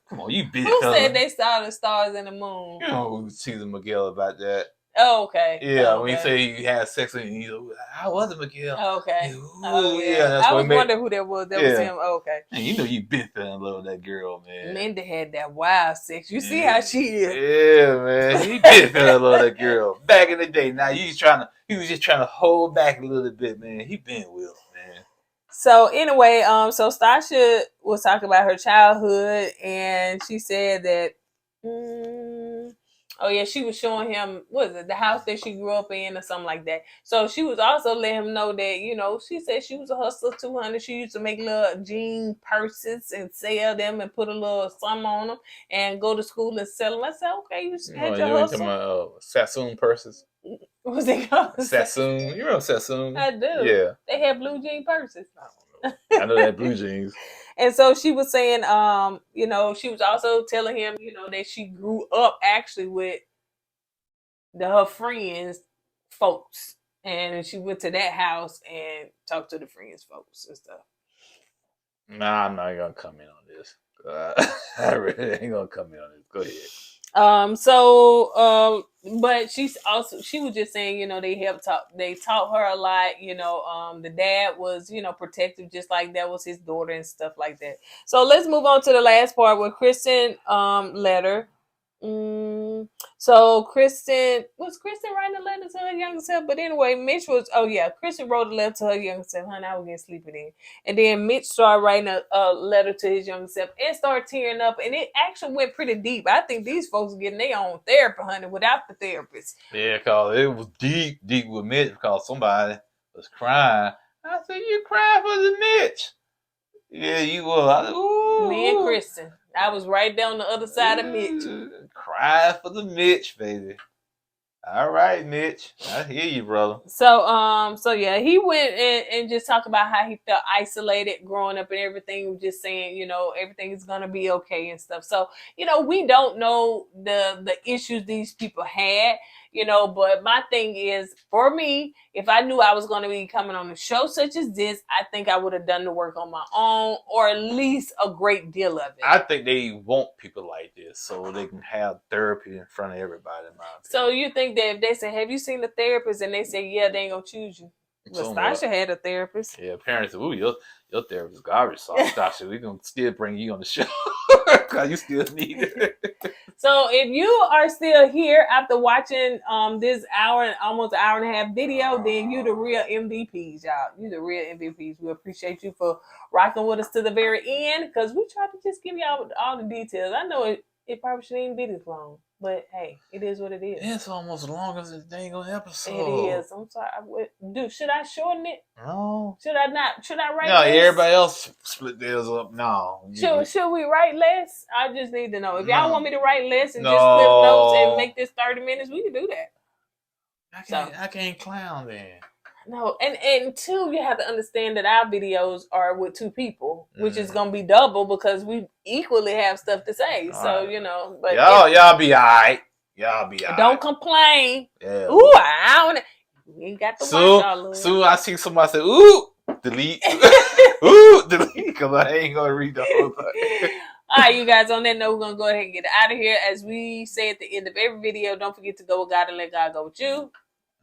come on, you been. Who said they saw the stars and the moon? You know who's teasing Miguel about that. Oh, okay. Yeah, okay. When you say you had sex with him, he's like, how was it, Miguel? Okay. Ooh, yeah, that's I what was wondering who that was. That was him. Oh, okay. Man, you know you been feeling in love with that girl, man. Linda had that wild sex. You see how she is. Yeah, man. He been feeling in love with that girl. Back in the day. Now he was just trying to hold back a little bit, man. He been with him, man. So anyway, so Sasha was talking about her childhood, and she said that she was showing him, what is it, the house that she grew up in or something like that. So she was also letting him know that, she said she was a hustler 200. She used to make little jean purses and sell them and put a little something on them and go to school and sell them. I said, okay, you had your hustle. You talking about Sassoon purses? What's it called? Sassoon. You remember Sassoon? I do. Yeah. They had blue jean purses. I don't know. I know they had blue jeans. And so she was saying, she was also telling him, that she grew up actually with her friends' folks. And she went to that house and talked to the friends' folks and stuff. Nah, I'm not going to comment on this. I really ain't going to comment on this. Go ahead. But she was just saying, they taught her a lot, the dad was, protective, just like that was his daughter and stuff like that. So let's move on to the last part with Kristen, letter. So Kristen writing a letter to her younger self? But anyway, Kristen wrote a letter to her younger self. Honey, I was getting sleepy then. And then Mitch started writing a letter to his younger self and started tearing up. And it actually went pretty deep. I think these folks are getting their own therapy, honey, without the therapist. Yeah, because it was deep with Mitch, because somebody was crying. I said, you crying for the Mitch? Yeah, you were. Me and Kristen. I was right down the other side of Mitch. Cry for the Mitch, baby. All right, Mitch. I hear you, brother. So yeah, he went and just talked about how he felt isolated growing up and everything, just saying, everything is gonna be okay and stuff. So, we don't know the issues these people had, but my thing is, for me, if I knew I was gonna be coming on a show such as this, I think I would have done the work on my own, or at least a great deal of it. I think they want people like this so they can have therapy in front of everybody, in my opinion. So you think that if they say, have you seen the therapist? And they say, yeah, they ain't gonna choose you. Well, Sasha had a therapist. Yeah, parents said, ooh, your therapist is garbage, Sasha. We're going to still bring you on the show because you still need it. So if you are still here after watching this almost an hour and a half video, then you the real MVPs, y'all. You the real MVPs. We appreciate you for rocking with us to the very end, because we tried to just give y'all all the details. I know it probably shouldn't even be this long, but hey, it is what it is. It's almost as long as this dang episode. It is. I'm sorry. Dude, should I shorten it? No. Should I not? Should I write no, less? Everybody else split theirs up. No. Should we write less? I just need to know. If y'all want me to write less and No. just clip notes and make this 30 minutes, we can do that. I can't clown then. No, and two, you have to understand that our videos are with two people, which is gonna be double because we equally have stuff to say. All so right. but y'all be alright. Y'all be alright. Don't complain. Yeah. Ooh, I don't. We ain't got the Soon I see somebody say, ooh, delete. Ooh, delete. Because I ain't gonna read the whole thing. All right, you guys, on that note, we're gonna go ahead and get out of here. As we say at the end of every video, don't forget to go with God and let God go with you.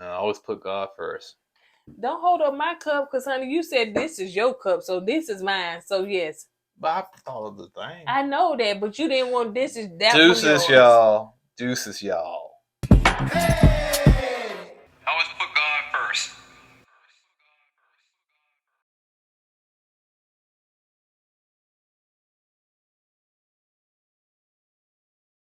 And I always put God first. Don't hold up my cup, because, honey, you said this is your cup, so this is mine. So, yes. But I thought of the thing. I know that, but you didn't want this is that. Deuces, y'all. Deuces, y'all. Hey.